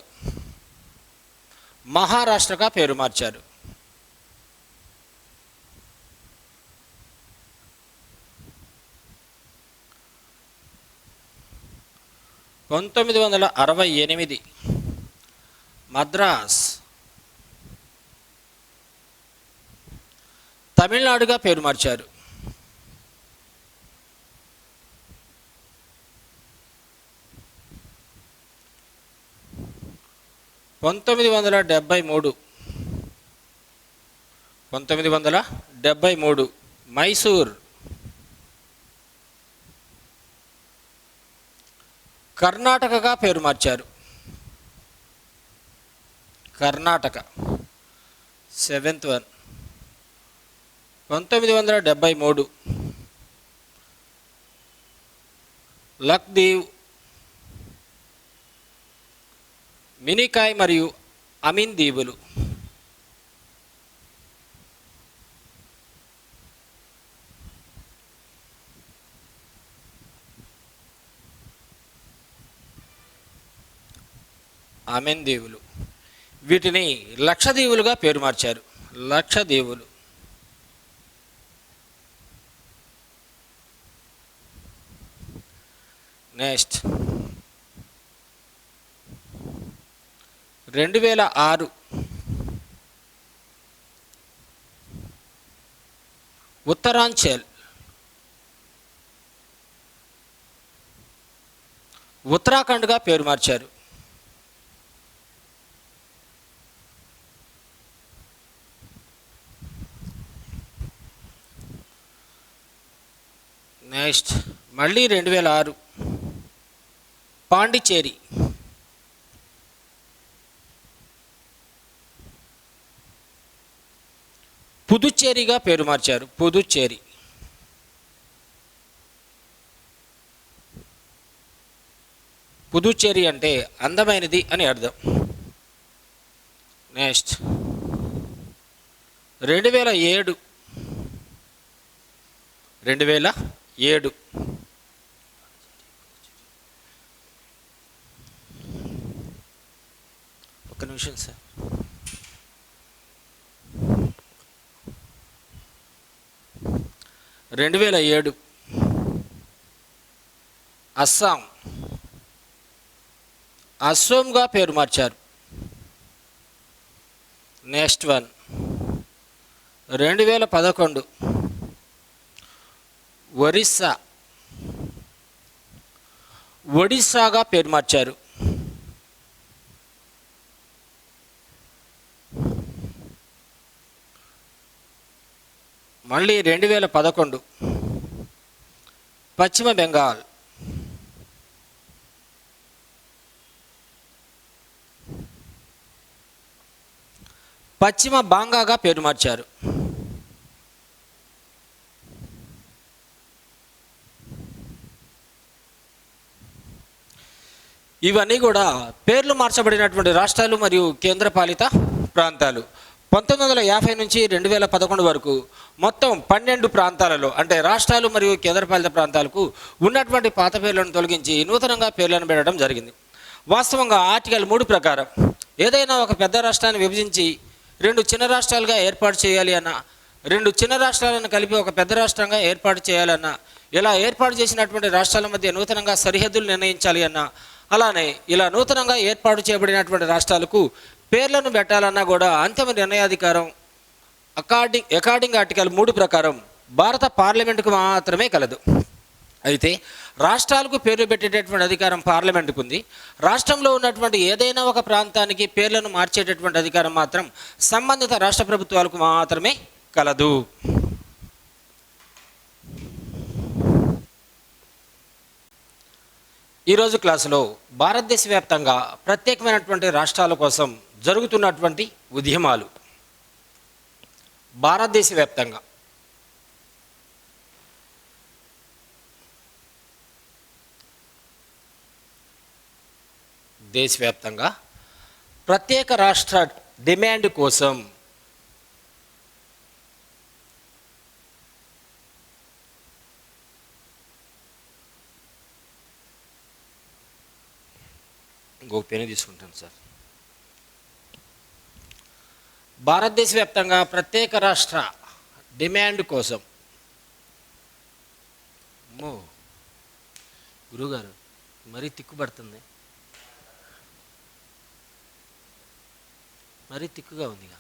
1968 మద్రాస్ తమిళనాడుగా పేరు మార్చారు. 1973 మైసూర్ కర్ణాటకగా పేరు మార్చారు. కర్ణాటక 7th వన్ 1973 లక్షద్వీప్ మినికాయ్ మరియు అమీన్ దీవులు. అమీన్ దీవులు వీటిని లక్షద్వీపులుగా పేరు మార్చారు. లక్షద్వీపులు. నెక్స్ట్ 2006 ఉత్తరాంచల్ ఉత్తరాఖండ్గా పేరు మార్చారు. నెక్స్ట్ మళ్ళీ 2006 పాండిచ్చేరి పుదుచ్చేరిగా పేరు మార్చారు. పుదుచ్చేరి. పుదుచ్చేరి అంటే అందమైనది అని అర్థం. నెక్స్ట్ 2007 ఒక్క నిమిషం సార్. 2007 అస్సాంగా పేరు మార్చారు. నెక్స్ట్ వన్ 2011 ఒడిస్సాగా పేరు మార్చారు. మళ్ళీ 2011 పశ్చిమ బెంగాల్. పశ్చిమ బాంగాగా పేరు మార్చారు. ఇవన్నీ కూడా పేర్లు మార్చబడినటువంటి రాష్ట్రాలు మరియు కేంద్రపాలిత ప్రాంతాలు. 1950 నుంచి 2011 వరకు మొత్తం 12 ప్రాంతాలలో అంటే రాష్ట్రాలు మరియు కేంద్రపాలిత ప్రాంతాలకు ఉన్నటువంటి పాత పేర్లను తొలగించి నూతనంగా పేర్లను పెట్టడం జరిగింది. వాస్తవంగా ఆర్టికల్ 3 ప్రకారం ఏదైనా ఒక పెద్ద రాష్ట్రాన్ని విభజించి 2 చిన్న రాష్ట్రాలుగా ఏర్పాటు చేయాలి అన్న, 2 చిన్న రాష్ట్రాలను కలిపి ఒక పెద్ద రాష్ట్రంగా ఏర్పాటు చేయాలన్న, ఇలా ఏర్పాటు చేసినటువంటి రాష్ట్రాల మధ్య నూతనంగా సరిహద్దులు నిర్ణయించాలి అన్న, అలానే ఇలా నూతనంగా ఏర్పాటు చేయబడినటువంటి రాష్ట్రాలకు పేర్లను పెట్టాలన్నా కూడా అంతిమ నిర్ణయాధికారం అకార్డింగ్ ఆర్టికల్ 3 ప్రకారం భారత పార్లమెంటుకు మాత్రమే కలదు. అయితే రాష్ట్రాలకు పేర్లు పెట్టేటటువంటి అధికారం పార్లమెంటుకు ఉంది. రాష్ట్రంలో ఉన్నటువంటి ఏదైనా ఒక ప్రాంతానికి పేర్లను మార్చేటటువంటి అధికారం మాత్రం సంబంధిత రాష్ట్ర ప్రభుత్వాలకు మాత్రమే కలదు. ఈరోజు క్లాసులో భారతదేశ వ్యాప్తంగా ప్రత్యేకమైనటువంటి రాష్ట్రాల కోసం జరుగుతున్నటువంటి ఉద్యమాలు. భారతదేశ వ్యాప్తంగా దేశవ్యాప్తంగా ప్రత్యేక రాష్ట్ర డిమాండ్ కోసం ఇంకొక పెను తీసుకుంటాను సార్. భారతదేశ వ్యాప్తంగా ప్రత్యేక రాష్ట్ర డిమాండ్ కోసం గురుగారు మరీ తిక్కుపడుతుంది, మరీ తిక్కుగా ఉందిగా.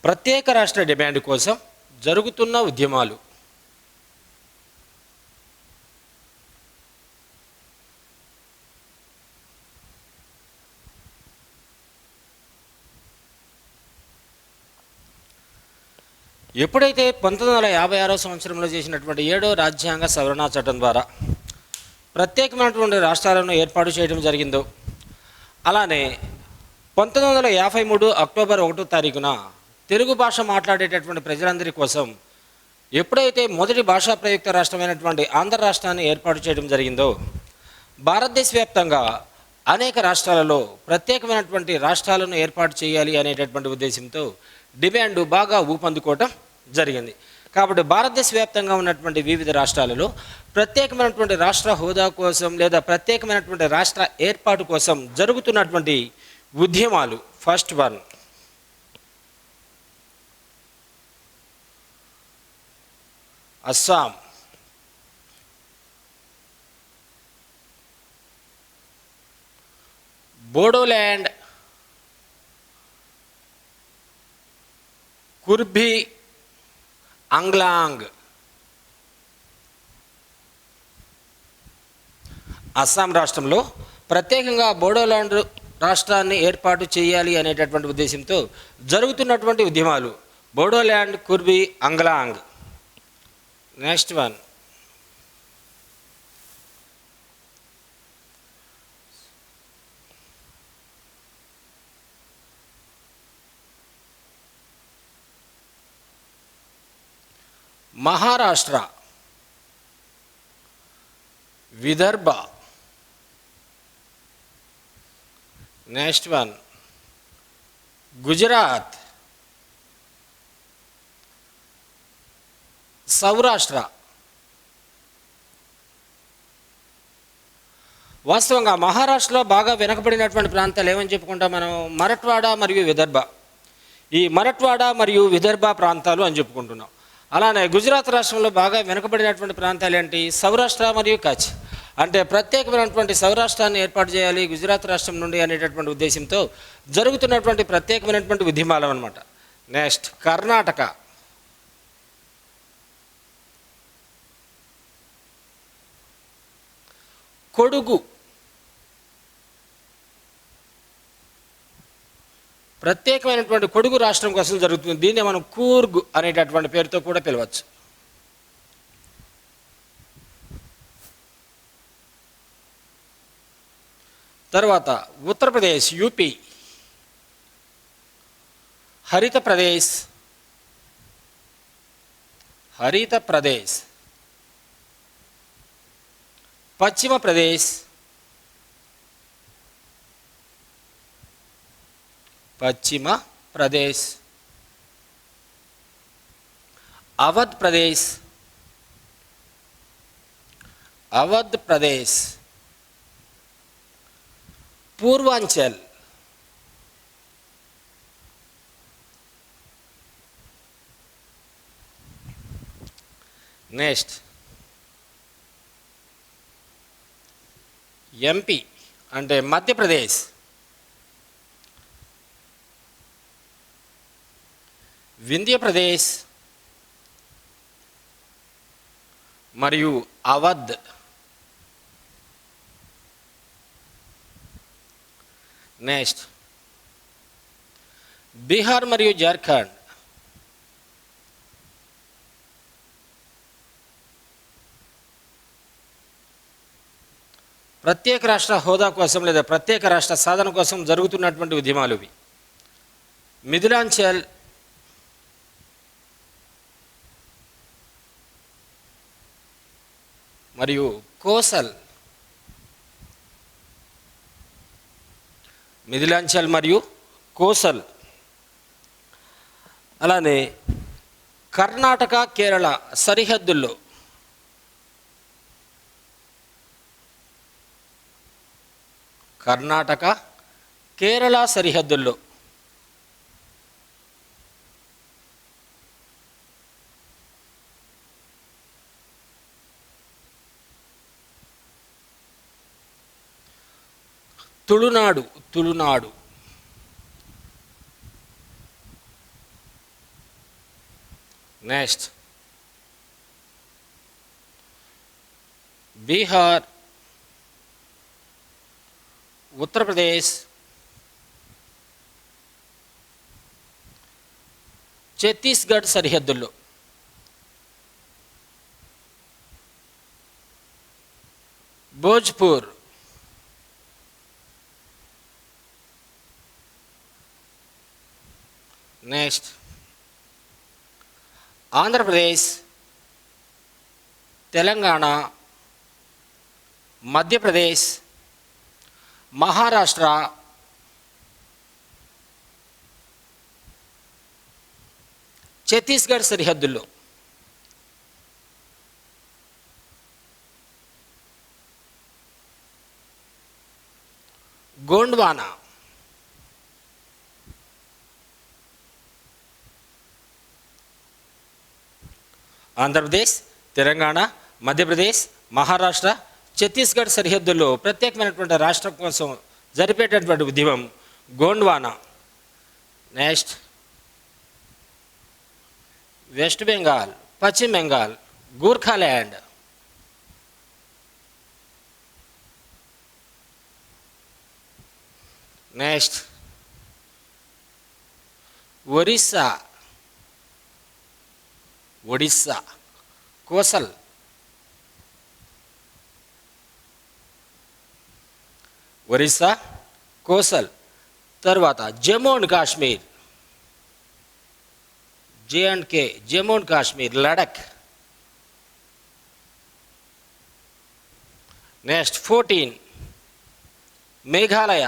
ప్రత్యేక రాష్ట్ర డిమాండ్ కోసం జరుగుతున్న ఉద్యమాలు. ఎప్పుడైతే 1956 సంవత్సరంలో చేసినటువంటి 7వ రాజ్యాంగ సవరణ చట్టం ద్వారా ప్రత్యేకమైనటువంటి రాష్ట్రాలను ఏర్పాటు చేయడం జరిగిందో, అలానే 1953 అక్టోబర్ 1వ తారీఖున తెలుగు భాష మాట్లాడేటటువంటి ప్రజలందరి కోసం ఎప్పుడైతే మొదటి భాషా ప్రయుక్త రాష్ట్రమైనటువంటి ఆంధ్ర రాష్ట్రాన్ని ఏర్పాటు చేయడం జరిగిందో, భారతదేశ వ్యాప్తంగా అనేక రాష్ట్రాలలో ప్రత్యేకమైనటువంటి రాష్ట్రాలను ఏర్పాటు చేయాలి అనేటటువంటి ఉద్దేశంతో డిమాండ్ బాగా ఊపందుకోవటం జరిగింది. కాబట్టి భారతదేశ వ్యాప్తంగా ఉన్నటువంటి వివిధ రాష్ట్రాలలో ప్రత్యేకమైనటువంటి రాష్ట్ర హోదా కోసం లేదా ప్రత్యేకమైనటువంటి రాష్ట్ర ఏర్పాటు కోసం జరుగుతున్నటువంటి ఉద్యమాలు. First one, Assam. బోడోల్యాండ్, కుర్బీ అంగ్లాంగ్. అస్సాం రాష్ట్రంలో ప్రత్యేకంగా బోడోల్యాండ్ రాష్ట్రాన్ని ఏర్పాటు చేయాలి అనేటటువంటి ఉద్దేశంతో జరుగుతున్నటువంటి ఉద్యమాలు Bodoland, Karbi Anglong. Next one, Maharashtra, Vidarbha. Next one, Gujarat, Saurashtra. వాస్తవంగా మహారాష్ట్రలో బాగా వెనకబడినటువంటి ప్రాంతాలు ఏమని చెప్పుకుంటాం మనం? మరఠ్వాడ మరియు విదర్భ. ఈ మరఠ్వాడ మరియు విదర్భ ప్రాంతాలు అని చెప్పుకుంటున్నాం. అలానే గుజరాత్ రాష్ట్రంలో బాగా వెనుకబడినటువంటి ప్రాంతాలు ఏంటి? సౌరాష్ట్ర మరియు కచ్. అంటే ప్రత్యేకమైనటువంటి సౌరాష్ట్రాన్ని ఏర్పాటు చేయాలి గుజరాత్ రాష్ట్రం నుండి అనేటటువంటి ఉద్దేశంతో జరుగుతున్నటువంటి ప్రత్యేకమైనటువంటి ఉద్యమాలు అన్నమాట. నెక్స్ట్, కర్ణాటక. కొడుగు, ప్రత్యేకమైనటువంటి కొడుగు రాష్ట్రం కోసం జరుగుతుంది. దీన్ని మనం కూర్గ్ అనేటటువంటి పేరుతో కూడా పిలవచ్చు. తర్వాత ఉత్తరప్రదేశ్, యూపీ. హరిత ప్రదేశ్, హరిత ప్రదేశ్. పశ్చిమ ప్రదేశ్, పశ్చిమ ప్రదేశ్. అవధ్ ప్రదేశ్, అవధ్ ప్రదేశ్. పూర్వాంచల్, నెక్స్ట్ ఎంపీ అంటే మధ్యప్రదేశ్, వింధ్యప్రదేశ్ మరియు అవధ్. నెక్స్ట్ బీహార్ మరియు జార్ఖండ్. ప్రత్యేక రాష్ట్ర హోదా కోసం లేదా ప్రత్యేక రాష్ట్ర సాధన కోసం జరుగుతున్నటువంటి ఉద్యమాలు ఇవి. మిథిలాంచల్, మరియు కోసల్, మిథిలాంచల్ మరియు కోసల్. అలానే కర్ణాటక కేరళ సరిహద్దుల్లో కర్ణాటక కేరళ సరిహద్దుల్లో తుళునాడు, తుళునాడు. నెక్స్ట్ బీహార్, ఉత్తరప్రదేశ్, ఛత్తీస్గఢ్ సరిహద్దుల్లో భోజ్పూర్, నెక్స్ట్ ఆంధ్రప్రదేశ్, తెలంగాణ, మధ్యప్రదేశ్, మహారాష్ట్ర, ఛత్తీస్గఢ్ సరిహద్దుల్లో గోండ్వానా, ఆంధ్రప్రదేశ్, తెలంగాణ, మధ్యప్రదేశ్, మహారాష్ట్ర, ఛత్తీస్గఢ్ సరిహద్దుల్లో ప్రత్యేకమైనటువంటి రాష్ట్రం కోసం జరిపేటటువంటి ఉద్యమం Gondwana. Next west Bengal, Paschim Bengal, Gorkhaland, next Orissa, Odisha, Kosal, Orissa, Kosal. తర్వాత Jammu and Kashmir, J&K, Jammu and Kashmir, Ladakh. Next 14 Meghalaya,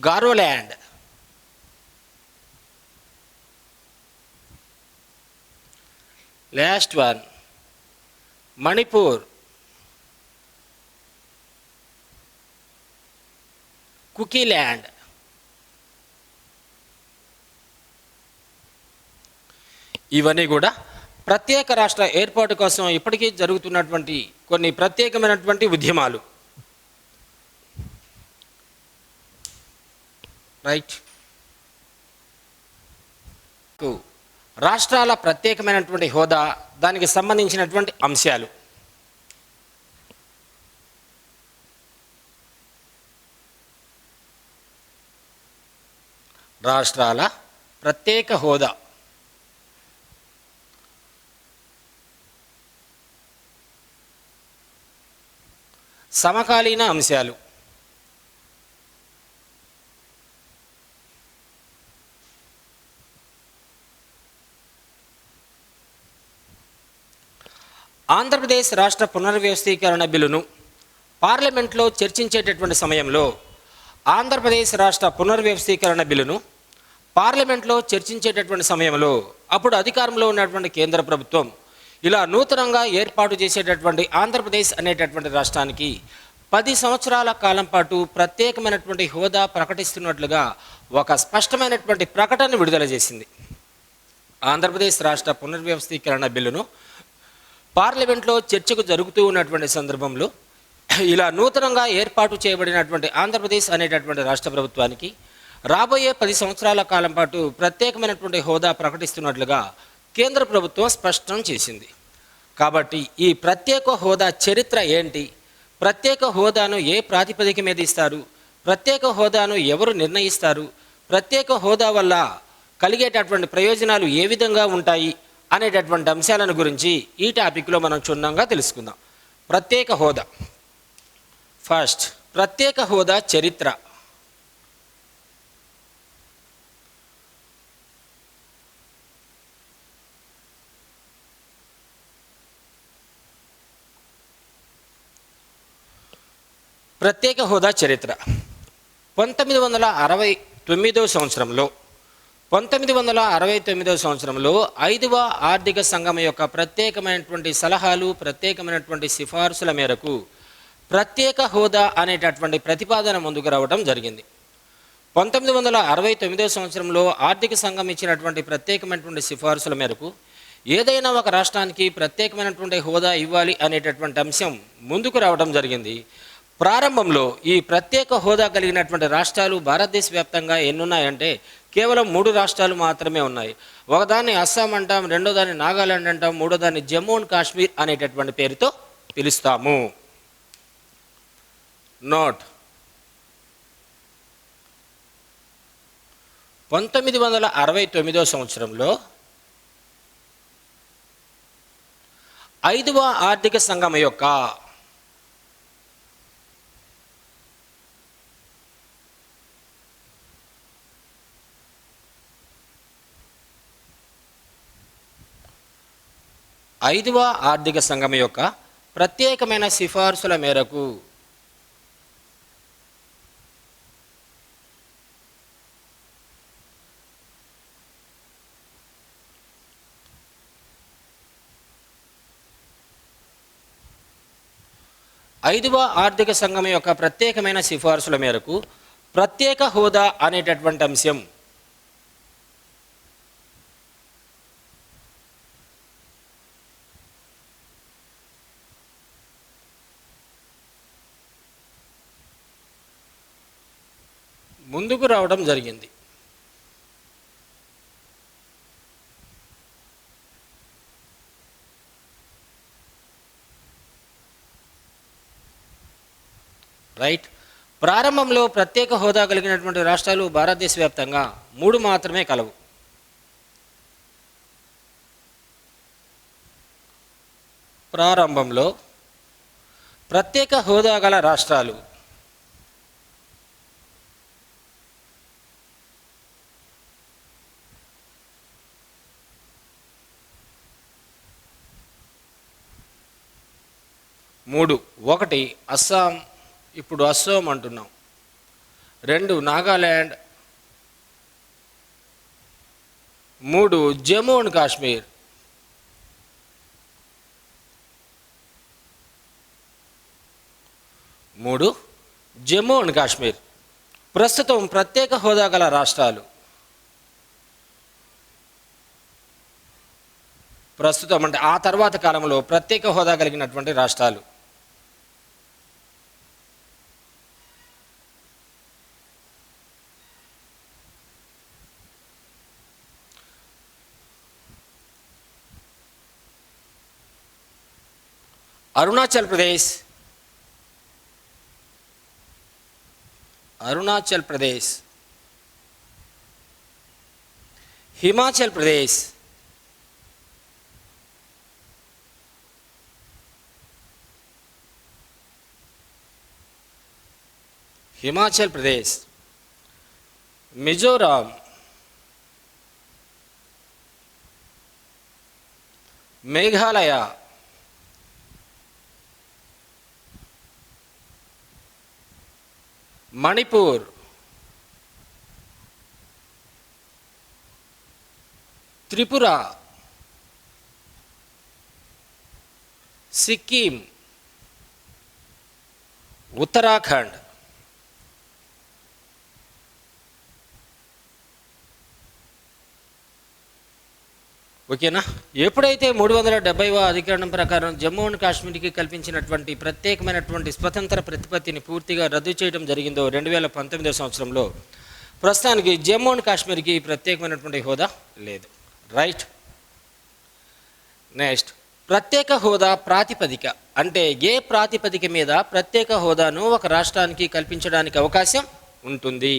Garoland. Last one Manipur, Kukiland. ఇవన్నీ కూడా ప్రత్యేక రాష్ట్ర ఏర్పాటు కోసం ఇప్పటికీ జరుగుతున్నటువంటి కొన్ని ప్రత్యేకమైనటువంటి ఉద్యమాలు. రైట్. రాష్ట్రాల ప్రత్యేకమైనటువంటి హోదా, దానికి సంబంధించినటువంటి అంశాలు. రాష్ట్రాల ప్రత్యేక హోదా. సమకాలీన అంశాలు. ఆంధ్రప్రదేశ్ రాష్ట్ర పునర్వ్యవస్థీకరణ బిల్లును పార్లమెంట్లో చర్చించేటటువంటి సమయంలో ఆంధ్రప్రదేశ్ రాష్ట్ర పునర్వ్యవస్థీకరణ బిల్లును పార్లమెంట్లో చర్చించేటటువంటి సమయంలో అప్పుడు అధికారంలో ఉన్నటువంటి కేంద్ర ప్రభుత్వం ఇలా నూతనంగా ఏర్పాటు చేసేటటువంటి ఆంధ్రప్రదేశ్ అనేటటువంటి రాష్ట్రానికి 10 సంవత్సరాల కాలం పాటు ప్రత్యేకమైనటువంటి హోదా ప్రకటిస్తున్నట్లుగా ఒక స్పష్టమైనటువంటి ప్రకటన విడుదల చేసింది. ఆంధ్రప్రదేశ్ రాష్ట్ర పునర్వ్యవస్థీకరణ బిల్లును పార్లమెంట్లో చర్చకు జరుగుతూ ఉన్నటువంటి సందర్భంలో ఇలా నూతనంగా ఏర్పాటు చేయబడినటువంటి ఆంధ్రప్రదేశ్ అనేటటువంటి రాష్ట్ర ప్రభుత్వానికి రాబోయే 10 సంవత్సరాల కాలం పాటు ప్రత్యేకమైనటువంటి హోదా ప్రకటిస్తున్నట్లుగా కేంద్ర ప్రభుత్వం స్పష్టం చేసింది. కాబట్టి ఈ ప్రత్యేక హోదా చరిత్ర ఏంటి, ప్రత్యేక హోదాను ఏ ప్రాతిపదిక మీద ఇస్తారు, ప్రత్యేక హోదాను ఎవరు నిర్ణయిస్తారు, ప్రత్యేక హోదా వల్ల కలిగేటటువంటి ప్రయోజనాలు ఏ విధంగా ఉంటాయి అనేటటువంటి అంశాలను గురించి ఈ టాపిక్లో మనం క్షుణ్ణంగా తెలుసుకుందాం. ప్రత్యేక హోదా. ఫస్ట్, ప్రత్యేక హోదా చరిత్ర. ప్రత్యేక హోదా చరిత్ర 1969 సంవత్సరంలో 1969 సంవత్సరంలో 5వ ఆర్థిక సంఘం యొక్క ప్రత్యేకమైనటువంటి సలహాలు, ప్రత్యేకమైనటువంటి సిఫార్సుల మేరకు ప్రత్యేక హోదా అనేటటువంటి ప్రతిపాదన ముందుకు రావడం జరిగింది. 1969 సంవత్సరంలో ఆర్థిక సంఘం ఇచ్చినటువంటి ప్రత్యేకమైనటువంటి సిఫార్సుల మేరకు ఏదైనా ఒక రాష్ట్రానికి ప్రత్యేకమైనటువంటి హోదా ఇవ్వాలి అనేటటువంటి అంశం ముందుకు రావడం జరిగింది. ప్రారంభంలో ఈ ప్రత్యేక హోదా కలిగినటువంటి రాష్ట్రాలు భారతదేశ వ్యాప్తంగా ఎన్నున్నాయంటే కేవలం 3 రాష్ట్రాలు మాత్రమే ఉన్నాయి. ఒకదాన్ని అస్సాం అంటాం, రెండో దాన్ని నాగాలాండ్ అంటాం, మూడో దాన్ని జమ్మూ అండ్ కాశ్మీర్ అనేటటువంటి పేరుతో పిలుస్తాము. నోట్ 1969 సంవత్సరంలో 5వ ఆర్థిక సంఘం యొక్క ప్రత్యేకమైన సిఫార్సుల మేరకు ప్రత్యేక హోదా అనేటటువంటి అంశం ముందుకు రావడం జరిగింది. రైట్. ప్రారంభంలో ప్రత్యేక హోదా కలిగినటువంటి రాష్ట్రాలు భారతదేశ వ్యాప్తంగా 3 మాత్రమే కలవు. ప్రారంభంలో ప్రత్యేక హోదా గల రాష్ట్రాలు మూడు. 1 అస్సాం, ఇప్పుడు అస్సోం అంటున్నాం. 2 నాగాల్యాండ్, 3 జమ్మూ అండ్ కాశ్మీర్. ప్రస్తుతం ప్రత్యేక హోదా గల రాష్ట్రాలు ప్రస్తుతం అంటే ఆ తర్వాత కాలంలో ప్రత్యేక హోదా కలిగినటువంటి రాష్ట్రాలు అరుణాచల్ ప్రదేశ్, హిమాచల్ ప్రదేశ్, మిజోరాం, మేఘాలయ, మణిపూర్, త్రిపుర, సిక్కిం, ఉత్తరాఖండ్. ఓకేనా? ఎప్పుడైతే 370వ అధికరణం ప్రకారం జమ్మూ అండ్ కాశ్మీర్కి కల్పించినటువంటి ప్రత్యేకమైనటువంటి స్వతంత్ర ప్రతిపత్తిని పూర్తిగా రద్దు చేయడం జరిగిందో 2019 సంవత్సరంలో, ప్రస్తుతానికి జమ్మూ అండ్ కాశ్మీర్కి ప్రత్యేకమైనటువంటి హోదా లేదు. రైట్. నెక్స్ట్, ప్రత్యేక హోదా ప్రాతిపదిక అంటే ఏ ప్రాతిపదిక మీద ప్రత్యేక హోదాను ఒక రాష్ట్రానికి కల్పించడానికి అవకాశం ఉంటుంది?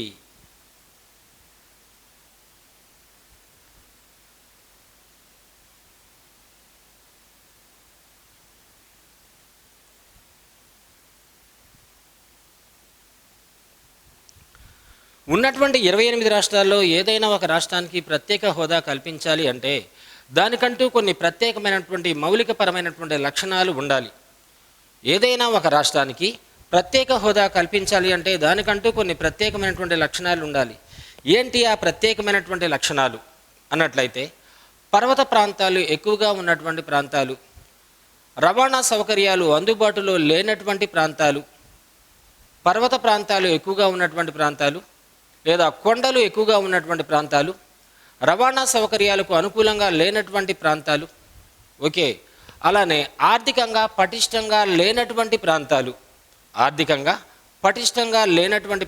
ఉన్నటువంటి 28 రాష్ట్రాల్లో ఏదైనా ఒక రాష్ట్రానికి ప్రత్యేక హోదా కల్పించాలి అంటే దానికంటూ కొన్ని ప్రత్యేకమైనటువంటి మౌలికపరమైనటువంటి లక్షణాలు ఉండాలి. ఏదైనా ఒక రాష్ట్రానికి ప్రత్యేక హోదా కల్పించాలి అంటే దానికంటూ కొన్ని ప్రత్యేకమైనటువంటి లక్షణాలు ఉండాలి. ఏంటి ఆ ప్రత్యేకమైనటువంటి లక్షణాలు అన్నట్లయితే, పర్వత ప్రాంతాలు ఎక్కువగా ఉన్నటువంటి ప్రాంతాలు, రవాణా సౌకర్యాలు అందుబాటులో లేనటువంటి ప్రాంతాలు, పర్వత ప్రాంతాలు ఎక్కువగా ఉన్నటువంటి ప్రాంతాలు లేదా కొండలు ఎక్కువగా ఉన్నటువంటి ప్రాంతాలు, రవాణా సౌకర్యాలకు అనుకూలంగా లేనటువంటి ప్రాంతాలు. ఓకే, అలానే ఆర్థికంగా పటిష్టంగా లేనటువంటి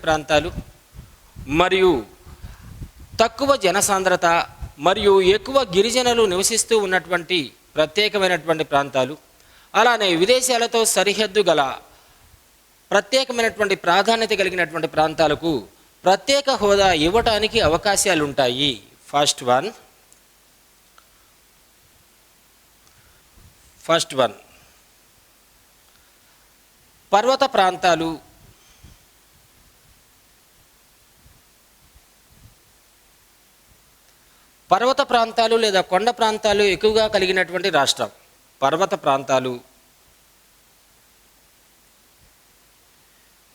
ప్రాంతాలు, మరియు తక్కువ జనసాంద్రత మరియు ఎక్కువ గిరిజనులు నివసిస్తూ ఉన్నటువంటి ప్రత్యేకమైనటువంటి ప్రాంతాలు, అలానే విదేశాలతో సరిహద్దు గల ప్రత్యేకమైనటువంటి ప్రాధాన్యత కలిగినటువంటి ప్రాంతాలకు ప్రత్యేక హోదా ఇవ్వటానికి అవకాశాలు ఉంటాయి. ఫస్ట్ వన్ పర్వత ప్రాంతాలు, లేదా కొండ ప్రాంతాలు ఎక్కువగా కలిగినటువంటి రాష్ట్రం. పర్వత ప్రాంతాలు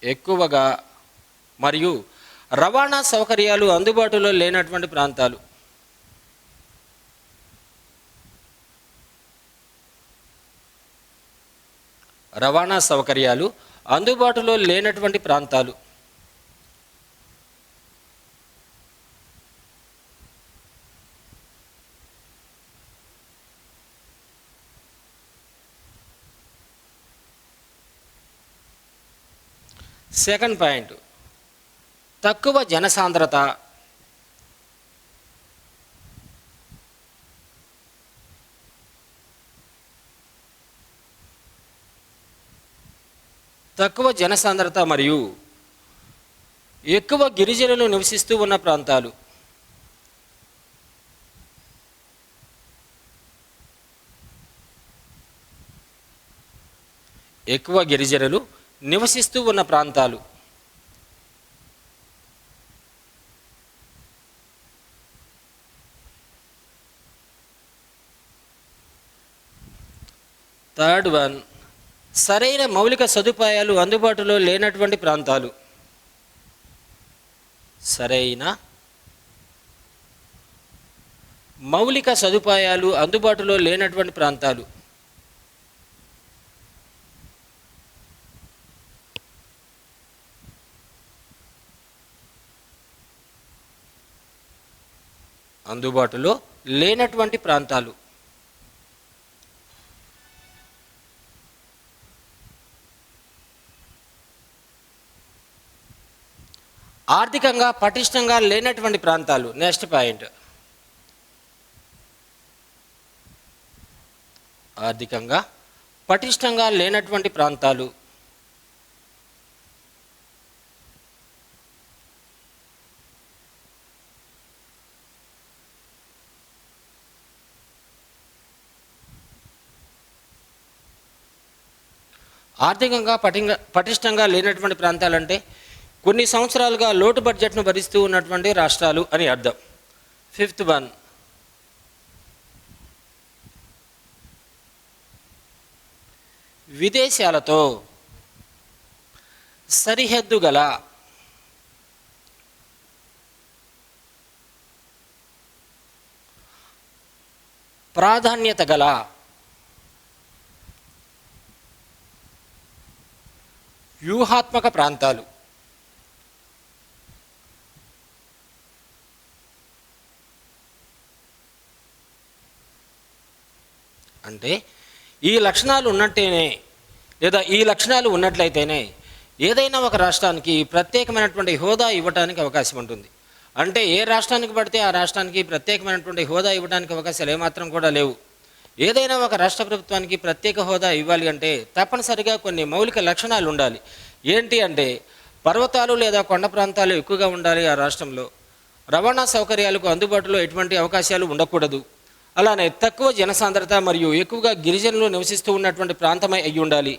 ఎక్కువగా మరియు రవాణా సౌకర్యాలు అందుబాటులో లేనటువంటి ప్రాంతాలు. రవాణా సౌకర్యాలు అందుబాటులో లేనటువంటి ప్రాంతాలు. సెకండ్ పాయింట్, తక్కువ జనసాంద్రత, మరియు ఎక్కువ గిరిజనులు నివసిస్తూ ఉన్న ప్రాంతాలు. థర్డ్ వన్, సరైన మౌలిక సదుపాయాలు అందుబాటులో లేనటువంటి ప్రాంతాలు. ఆర్థికంగా పటిష్టంగా లేనటువంటి ప్రాంతాలు. నెక్స్ట్ పాయింట్, ఆర్థికంగా పటిష్టంగా లేనటువంటి ప్రాంతాలు. ఆర్థికంగా పటిష్టంగా లేనటువంటి ప్రాంతాలంటే కొన్ని సంవత్సరాలుగా లోటు బడ్జెట్ను భరిస్తూ ఉన్నటువంటి రాష్ట్రాలు అని అర్థం. ఫిఫ్త్ వన్, విదేశాలతో సరిహద్దు గల ప్రాధాన్యత గల వ్యూహాత్మక ప్రాంతాలు. అంటే ఈ లక్షణాలు ఉన్నట్టేనే లేదా ఈ లక్షణాలు ఉన్నట్లయితేనే ఏదైనా ఒక రాష్ట్రానికి ప్రత్యేకమైనటువంటి హోదా ఇవ్వడానికి అవకాశం ఉంటుంది. అంటే ఏ రాష్ట్రానికి పడితే ఆ రాష్ట్రానికి ప్రత్యేకమైనటువంటి హోదా ఇవ్వడానికి అవకాశాలు ఏమాత్రం కూడా లేవు. ఏదైనా ఒక రాష్ట్ర ప్రభుత్వానికి ప్రత్యేక హోదా ఇవ్వాలి అంటే తప్పనిసరిగా కొన్ని మౌలిక లక్షణాలు ఉండాలి. ఏంటి అంటే, పర్వతాలు లేదా కొండ ప్రాంతాలు ఎక్కువగా ఉండాలి ఆ రాష్ట్రంలో, రవాణా సౌకర్యాలకు అందుబాటులో ఎటువంటి అవకాశాలు ఉండకూడదు, అలానే తక్కువ జనసాంద్రత మరియు ఎక్కువగా గిరిజనులు నివసిస్తూ ఉన్నటువంటి ప్రాంతమై అయి ఉండాలి,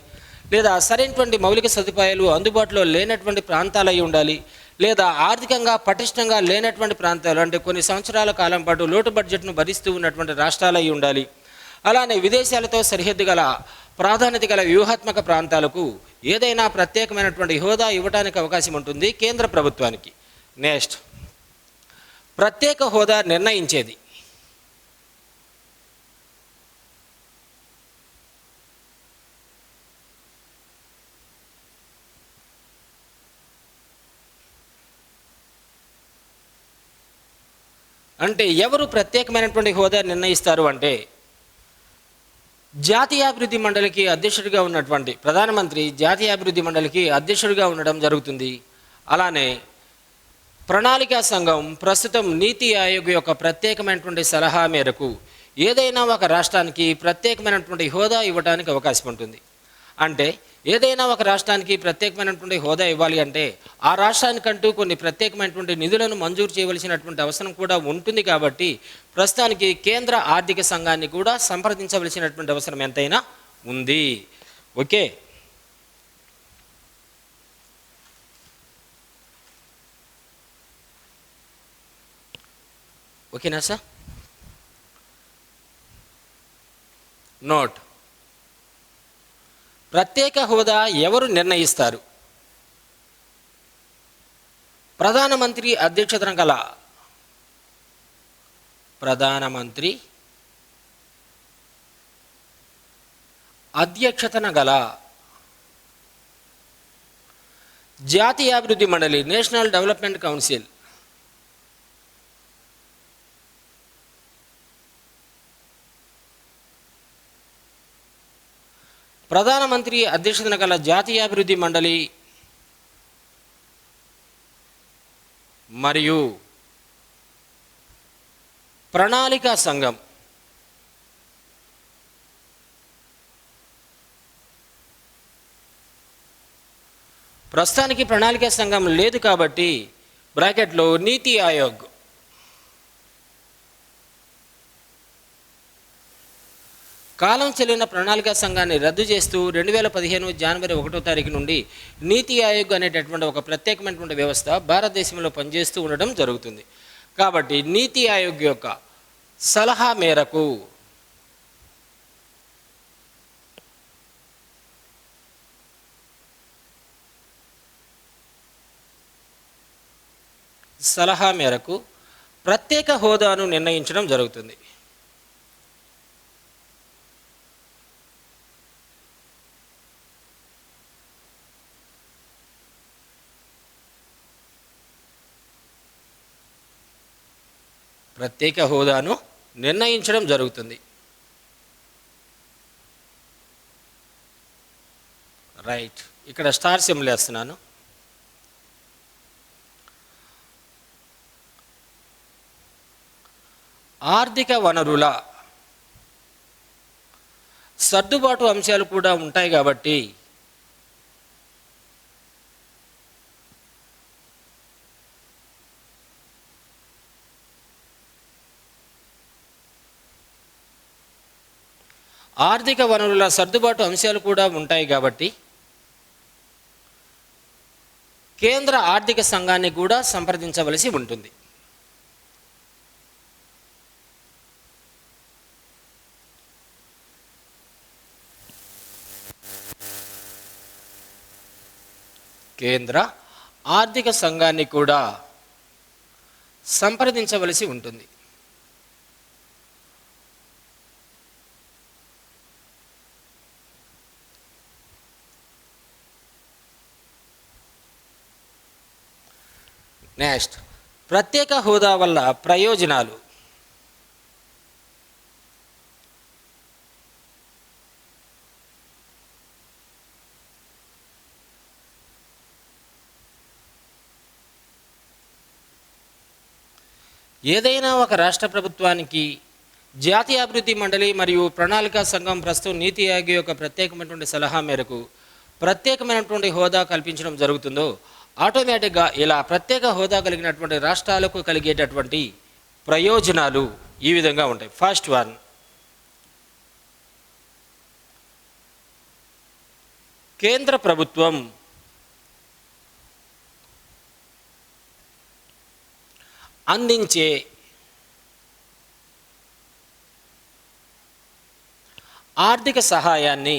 లేదా సరైనటువంటి మౌలిక సదుపాయాలు అందుబాటులో లేనటువంటి ప్రాంతాలు అయి ఉండాలి, లేదా ఆర్థికంగా పటిష్టంగా లేనటువంటి ప్రాంతాలు అంటే కొన్ని సంవత్సరాల కాలం పాటు లోటు బడ్జెట్ను భరిస్తూ ఉన్నటువంటి రాష్ట్రాలు అయి ఉండాలి. అలానే విదేశాలతో సరిహద్దు గల ప్రాధాన్యత గల వ్యూహాత్మక ప్రాంతాలకు ఏదైనా ప్రత్యేకమైనటువంటి హోదా ఇవ్వడానికి అవకాశం ఉంటుంది కేంద్ర ప్రభుత్వానికి. నెక్స్ట్, ప్రత్యేక హోదా నిర్ణయించేది. అంటే ఎవరు ప్రత్యేకమైనటువంటి హోదా నిర్ణయిస్తారు అంటే జాతీయాభివృద్ధి మండలికి అధ్యక్షుడిగా ఉన్నటువంటి ప్రధానమంత్రి జాతీయాభివృద్ధి మండలికి అధ్యక్షుడిగా ఉండడం జరుగుతుంది. అలానే ప్రణాళికా సంఘం ప్రస్తుతం నీతి ఆయోగ్ యొక్క ప్రత్యేకమైనటువంటి సలహా మేరకు ఏదైనా ఒక రాష్ట్రానికి ప్రత్యేకమైనటువంటి హోదా ఇవ్వడానికి అవకాశం ఉంటుంది. అంటే ఏదైనా ఒక రాష్ట్రానికి ప్రత్యేకమైనటువంటి హోదా ఇవ్వాలి అంటే ఆ రాష్ట్రానికంటూ కొన్ని ప్రత్యేకమైనటువంటి నిధులను మంజూరు చేయవలసినటువంటి అవసరం కూడా ఉంటుంది. కాబట్టి ప్రస్తుతానికి కేంద్ర ఆర్థిక సంఘాన్ని కూడా సంప్రదించవలసినటువంటి అవసరం ఎంతైనా ఉంది. ఓకే, ఓకేనా సార్? నోట్, ప్రత్యేక హోదా ఎవరు నిర్ణయిస్తారు? ప్రధానమంత్రి అధ్యక్షతన గల జాతీయాభివృద్ధి మండలి, నేషనల్ డెవలప్మెంట్ కౌన్సిల్ ప్రధానమంత్రి అధ్యక్షతన గల జాతీయాభివృద్ధి మండలి మరియు ప్రణాళికా సంఘం ప్రస్తుతానికి ప్రణాళికా సంఘం లేదు కాబట్టి బ్రాకెట్లో నీతి ఆయోగ్. కాలం చెల్లిన ప్రణాళికా సంఘాన్ని రద్దు చేస్తూ 2015 జనవరి 1వ తారీఖు నుండి నీతి ఆయోగ్ అనేటటువంటి ఒక ప్రత్యేకమైనటువంటి వ్యవస్థ భారతదేశంలో పనిచేస్తూ ఉండడం జరుగుతుంది. కాబట్టి నీతి ఆయోగ్ యొక్క సలహా మేరకు ప్రత్యేక హోదాను నిర్ణయించడం జరుగుతుంది. ప్రత్యేక హోదాను నిర్ణయించడం జరుగుతుంది. రైట్, ఇక్కడ స్టార్ సింబల్ వేస్తున్నాను. ఆర్థిక వనరుల సర్దుబాటు అంశాలు కూడా ఉంటాయి కాబట్టి కేంద్ర ఆర్థిక సంఘాన్ని కూడా సంప్రదించవలసి ఉంటుంది. కేంద్ర ఆర్థిక సంఘాన్ని కూడా సంప్రదించవలసి ఉంటుంది. నెక్స్ట్, ప్రత్యేక హోదా వల్ల ప్రయోజనాలు. ఏదైనా ఒక రాష్ట్ర ప్రభుత్వానికి జాతీయ అభివృద్ధి మండలి మరియు ప్రణాళికా సంఘం ప్రస్తుతం నీతి ఆయోగ్ యొక్క ప్రత్యేకమైనటువంటి సలహా మేరకు ప్రత్యేకమైనటువంటి హోదా కల్పించడం జరుగుతుందో ఆటోమేటిక్గా ఇలా ప్రత్యేక హోదా కలిగినటువంటి రాష్ట్రాలకు కలిగేటటువంటి ప్రయోజనాలు ఈ విధంగా ఉంటాయి. ఫస్ట్ వన్, కేంద్ర ప్రభుత్వం అందించే ఆర్థిక సహాయాన్ని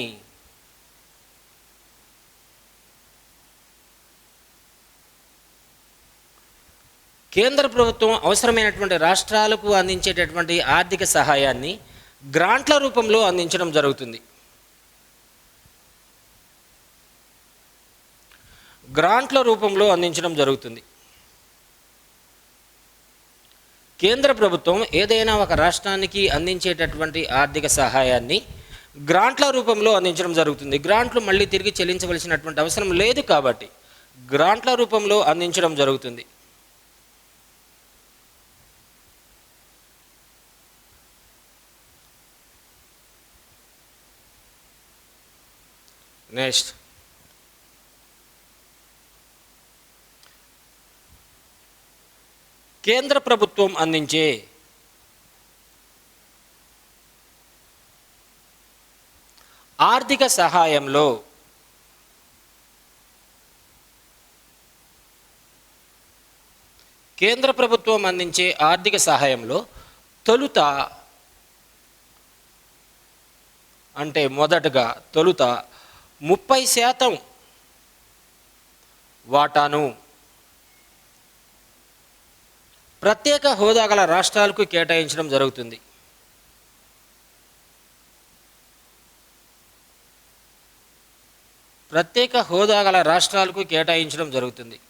కేంద్ర ప్రభుత్వం అవసరమైనటువంటి రాష్ట్రాలకు అందించేటటువంటి ఆర్థిక సహాయాన్ని గ్రాంట్ల రూపంలో అందించడం జరుగుతుంది. గ్రాంట్ల రూపంలో అందించడం జరుగుతుంది. కేంద్ర ప్రభుత్వం ఏదైనా ఒక రాష్ట్రానికి అందించేటటువంటి ఆర్థిక సహాయాన్ని గ్రాంట్ల రూపంలో అందించడం జరుగుతుంది. గ్రాంట్లు మళ్ళీ తిరిగి చెల్లించవలసినటువంటి అవసరం లేదు కాబట్టి గ్రాంట్ల రూపంలో అందించడం జరుగుతుంది. నెక్స్ట్, కేంద్ర ప్రభుత్వం అందించే ఆర్థిక సహాయంలో కేంద్ర ప్రభుత్వం అందించే ఆర్థిక సహాయంలో తొలుత తొలుత 30% వాటాను ప్రత్యేక హోదా గల రాష్ట్రాలకు కేటాయించడం జరుగుతుంది. ప్రత్యేక హోదా గల రాష్ట్రాలకు కేటాయించడం జరుగుతుంది.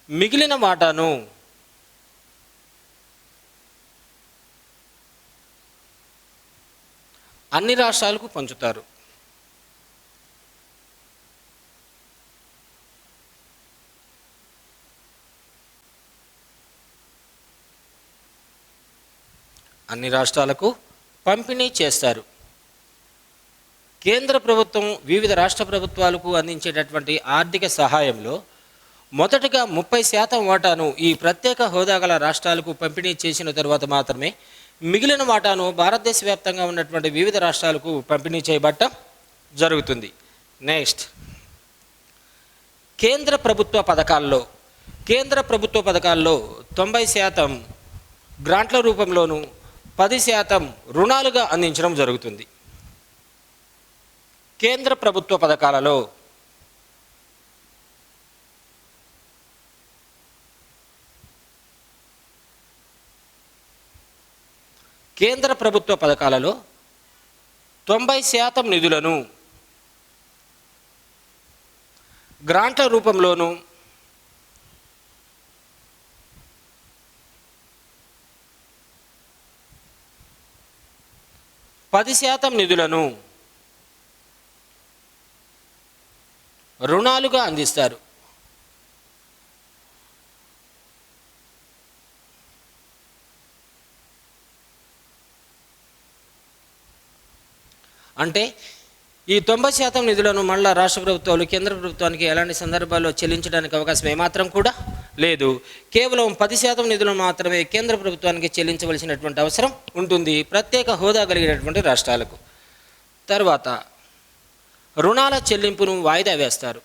మిగిలిన వాటాను అన్ని రాష్ట్రాలకు పంచుతారు. అన్ని రాష్ట్రాలకు పంపిణీ చేస్తారు. కేంద్ర ప్రభుత్వం వివిధ రాష్ట్ర ప్రభుత్వాలకు అందించేటటువంటి ఆర్థిక సహాయంలో మొదటగా 30% వాటాను ఈ ప్రత్యేక హోదా గల రాష్ట్రాలకు పంపిణీ చేసిన తరువాత మాత్రమే మిగిలిన వాటాను భారతదేశ వ్యాప్తంగా ఉన్నటువంటి వివిధ రాష్ట్రాలకు పంపిణీ చేయబడటం జరుగుతుంది. నెక్స్ట్, కేంద్ర ప్రభుత్వ పథకాల్లో 90% గ్రాంట్ల రూపంలోను 10% రుణాలుగా అందించడం జరుగుతుంది. కేంద్ర ప్రభుత్వ పథకాలలో కేంద్ర ప్రభుత్వ పథకాలలో 90% నిధులను గ్రాంట్ల రూపంలోను 10% నిధులను రుణాలుగా అందిస్తారు. అంటే ఈ 90% నిధులను మళ్ళా రాష్ట్ర ప్రభుత్వాలు కేంద్ర ప్రభుత్వానికి ఎలాంటి సందర్భాల్లో చెల్లించడానికి అవకాశం ఏమాత్రం కూడా లేదు. కేవలం 10% నిధులను మాత్రమే కేంద్ర ప్రభుత్వానికి చెల్లించవలసినటువంటి అవసరం ఉంటుంది ప్రత్యేక హోదా కలిగినటువంటి రాష్ట్రాలకు. తర్వాత రుణాల చెల్లింపును వాయిదా వేస్తారు.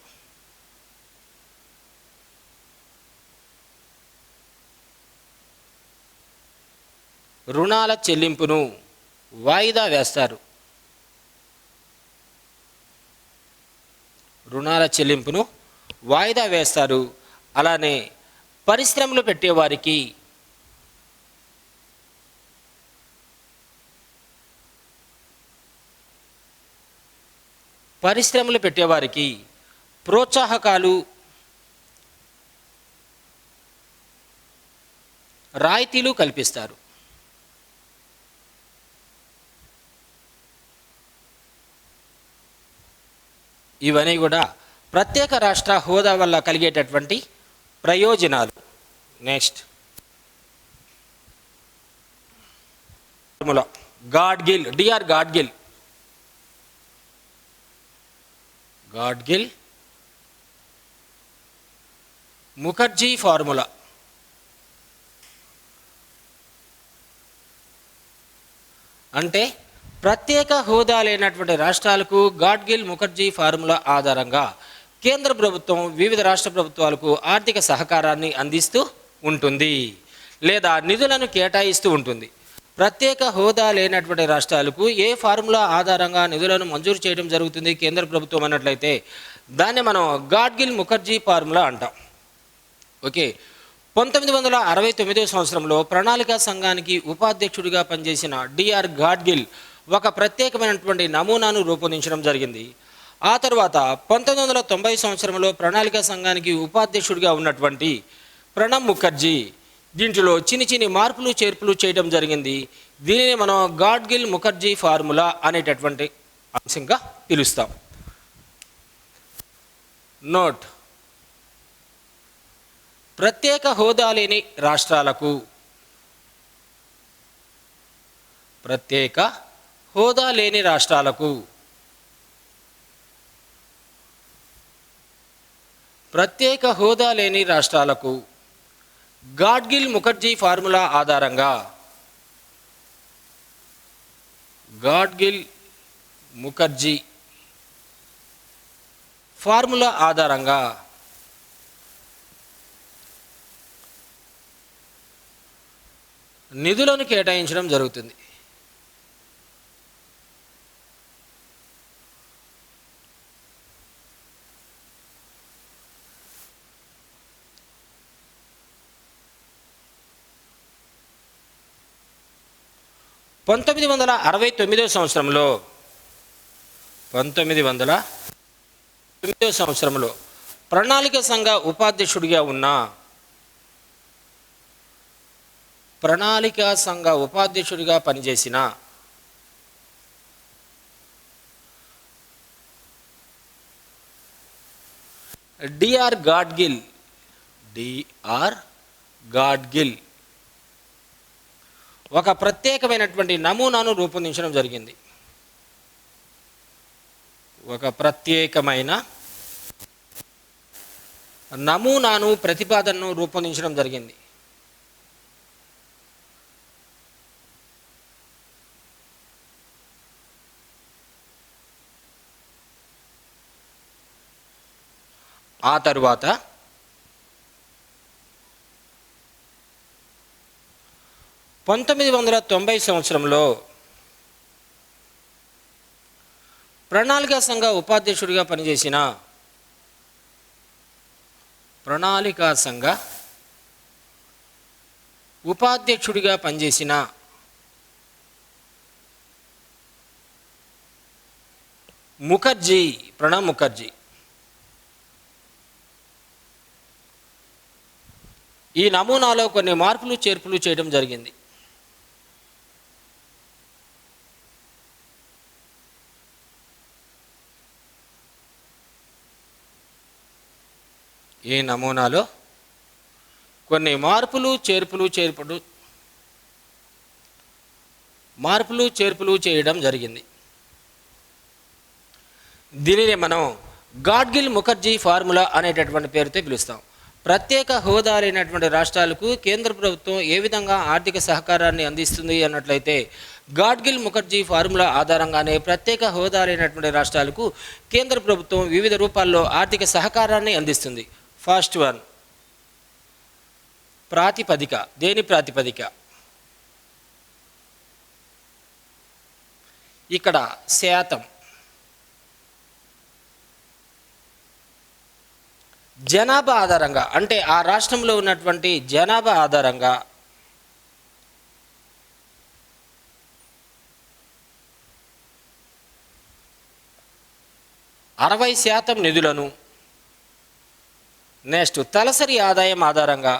రుణాల చెల్లింపును వాయిదా వేస్తారు. రుణాల చెల్లింపును వాయిదా వేస్తారు. అలానే పరిశ్రమలు పెట్టేవారికి ప్రోత్సాహకాలు, రాయితీలు కల్పిస్తారు. ఇవన్నీ కూడా ప్రత్యేక రాష్ట్ర హోదా వల్ల కలిగేటటువంటి ప్రయోజనాలు. Next, Gadgil, D R Gadgil Mukherjee formula. అంటే ప్రత్యేక హోదా లేనటువంటి రాష్ట్రాలకు గాడ్గిల్ ముఖర్జీ ఫార్ములా ఆధారంగా కేంద్ర ప్రభుత్వం వివిధ రాష్ట్ర ప్రభుత్వాలకు ఆర్థిక సహకారాన్ని అందిస్తూ ఉంటుంది లేదా నిధులను కేటాయిస్తూ ఉంటుంది. ప్రత్యేక హోదా లేనటువంటి రాష్ట్రాలకు ఏ ఫార్ములా ఆధారంగా నిధులను మంజూరు చేయడం జరుగుతుంది కేంద్ర ప్రభుత్వం అన్నట్లయితే దాన్ని మనం గాడ్గిల్ ముఖర్జీ ఫార్ములా అంటాం. ఓకే. 1969 సంవత్సరంలో ప్రణాళికా సంఘానికి ఉపాధ్యక్షుడిగా పనిచేసిన డిఆర్ గాడ్గిల్ ఒక ప్రత్యేకమైనటువంటి నమూనాను రూపొందించడం జరిగింది. ఆ తర్వాత 1990 సంవత్సరంలో ప్రణాళికా సంఘానికి ఉపాధ్యక్షుడిగా ఉన్నటువంటి ప్రణబ్ ముఖర్జీ దీంట్లో చిన్ని మార్పులు చేర్పులు చేయడం జరిగింది. దీనిని మనం గాడ్గిల్ ముఖర్జీ ఫార్ములా అనేటటువంటి అంశంగా పిలుస్తాం. నోట్: ప్రత్యేక హోదా లేని రాష్ట్రాలకు ప్రత్యేక హోదా లేని రాష్ట్రాలకు ప్రత్యేక హోదా లేని రాష్ట్రాలకు గాడ్గిల్ ముఖర్జీ ఫార్ములా ఆధారంగా గాడ్గిల్ ముఖర్జీ ఫార్ములా ఆధారంగా నిధులను కేటాయించడం జరుగుతుంది. పంతొమ్మిది వందల 1909 సంవత్సరంలో ప్రణాళిక సంఘ ఉపాధ్యక్షుడిగా ఉన్న ప్రణాళికా సంఘ ఉపాధ్యక్షుడిగా పనిచేసిన డిఆర్ గాడ్గిల్ ఒక ప్రత్యేకమైనటువంటి నమూనాను రూపొందించడం జరిగింది. ఒక ప్రత్యేకమైన నమూనాను ప్రతిపాదనను రూపొందించడం జరిగింది. ఆ తరువాత 1990 సంవత్సరంలో ప్రణాళికా సంఘ ఉపాధ్యక్షుడిగా పనిచేసిన ప్రణాళికా సంఘ ఉపాధ్యక్షుడిగా పనిచేసిన ప్రణబ్ ముఖర్జీ ఈ నమూనాలో కొన్ని మార్పులు చేర్పులు చేయడం జరిగింది. ఈ నమూనాలో కొన్ని మార్పులు చేర్పులు చేయడం జరిగింది. దీనిని మనం గాడ్గిల్ ముఖర్జీ ఫార్ములా అనేటటువంటి పేరుతో పిలుస్తాం. ప్రత్యేక హోదా లేనటువంటి రాష్ట్రాలకు కేంద్ర ప్రభుత్వం ఏ విధంగా ఆర్థిక సహకారాన్ని అందిస్తుంది అన్నట్లయితే గాడ్గిల్ ముఖర్జీ ఫార్ములా ఆధారంగానే ప్రత్యేక హోదా లేనటువంటి రాష్ట్రాలకు కేంద్ర ప్రభుత్వం వివిధ రూపాల్లో ఆర్థిక సహకారాన్ని అందిస్తుంది. ఫస్ట్ వన్, ప్రాతిపదిక. దేని ప్రాతిపదిక? ఇక్కడ శాతం. జనాభా ఆధారంగా, అంటే ఆ రాష్ట్రంలో ఉన్నటువంటి జనాభా ఆధారంగా 60% నిధులను, నెక్స్ట్ తలసరి ఆదాయం ఆధారంగా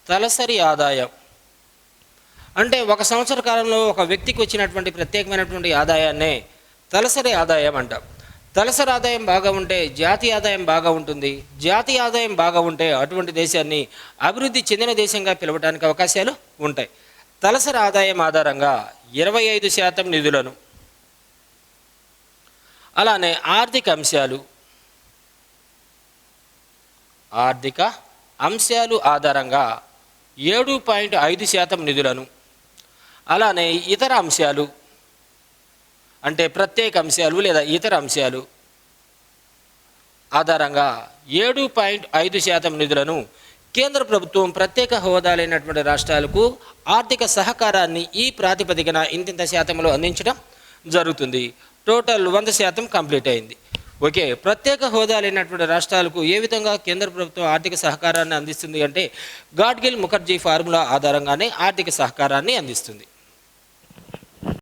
తలసరి ఆదాయం అంటే ఒక సంవత్సర కాలంలో ఒక వ్యక్తికి వచ్చినటువంటి ప్రత్యేకమైనటువంటి ఆదాయాన్నే తలసరి ఆదాయం అంటాం. తలసరి ఆదాయం బాగా ఉంటే జాతీయ ఆదాయం బాగా ఉంటుంది. జాతీయ ఆదాయం బాగా ఉంటే అటువంటి దేశాన్ని అభివృద్ధి చెందిన దేశంగా పిలవడానికి అవకాశాలు ఉంటాయి. తలసరి ఆదాయం ఆధారంగా 25% నిధులను, అలానే ఆర్థిక అంశాలు ఆధారంగా 7.5% నిధులను, అలానే ఇతర అంశాలు అంటే ప్రత్యేక అంశాలు లేదా ఇతర అంశాలు ఆధారంగా 7.5% నిధులను కేంద్ర ప్రభుత్వం ప్రత్యేక హోదా లేనటువంటి రాష్ట్రాలకు ఆర్థిక సహకారాన్ని ఈ ప్రాతిపదికన ఇంతింత శాతంలో అందించడం జరుగుతుంది. టోటల్ 100% కంప్లీట్ అయింది. ఓకే, ప్రత్యేక హోదా లేనటువంటి రాష్ట్రాలకు ఏ విధంగా కేంద్ర ప్రభుత్వం ఆర్థిక సహకారాన్ని అందిస్తుంది అంటే గాడ్గిల్ ముఖర్జీ ఫార్ములా ఆధారంగానే ఆర్థిక సహకారాన్ని అందిస్తుంది.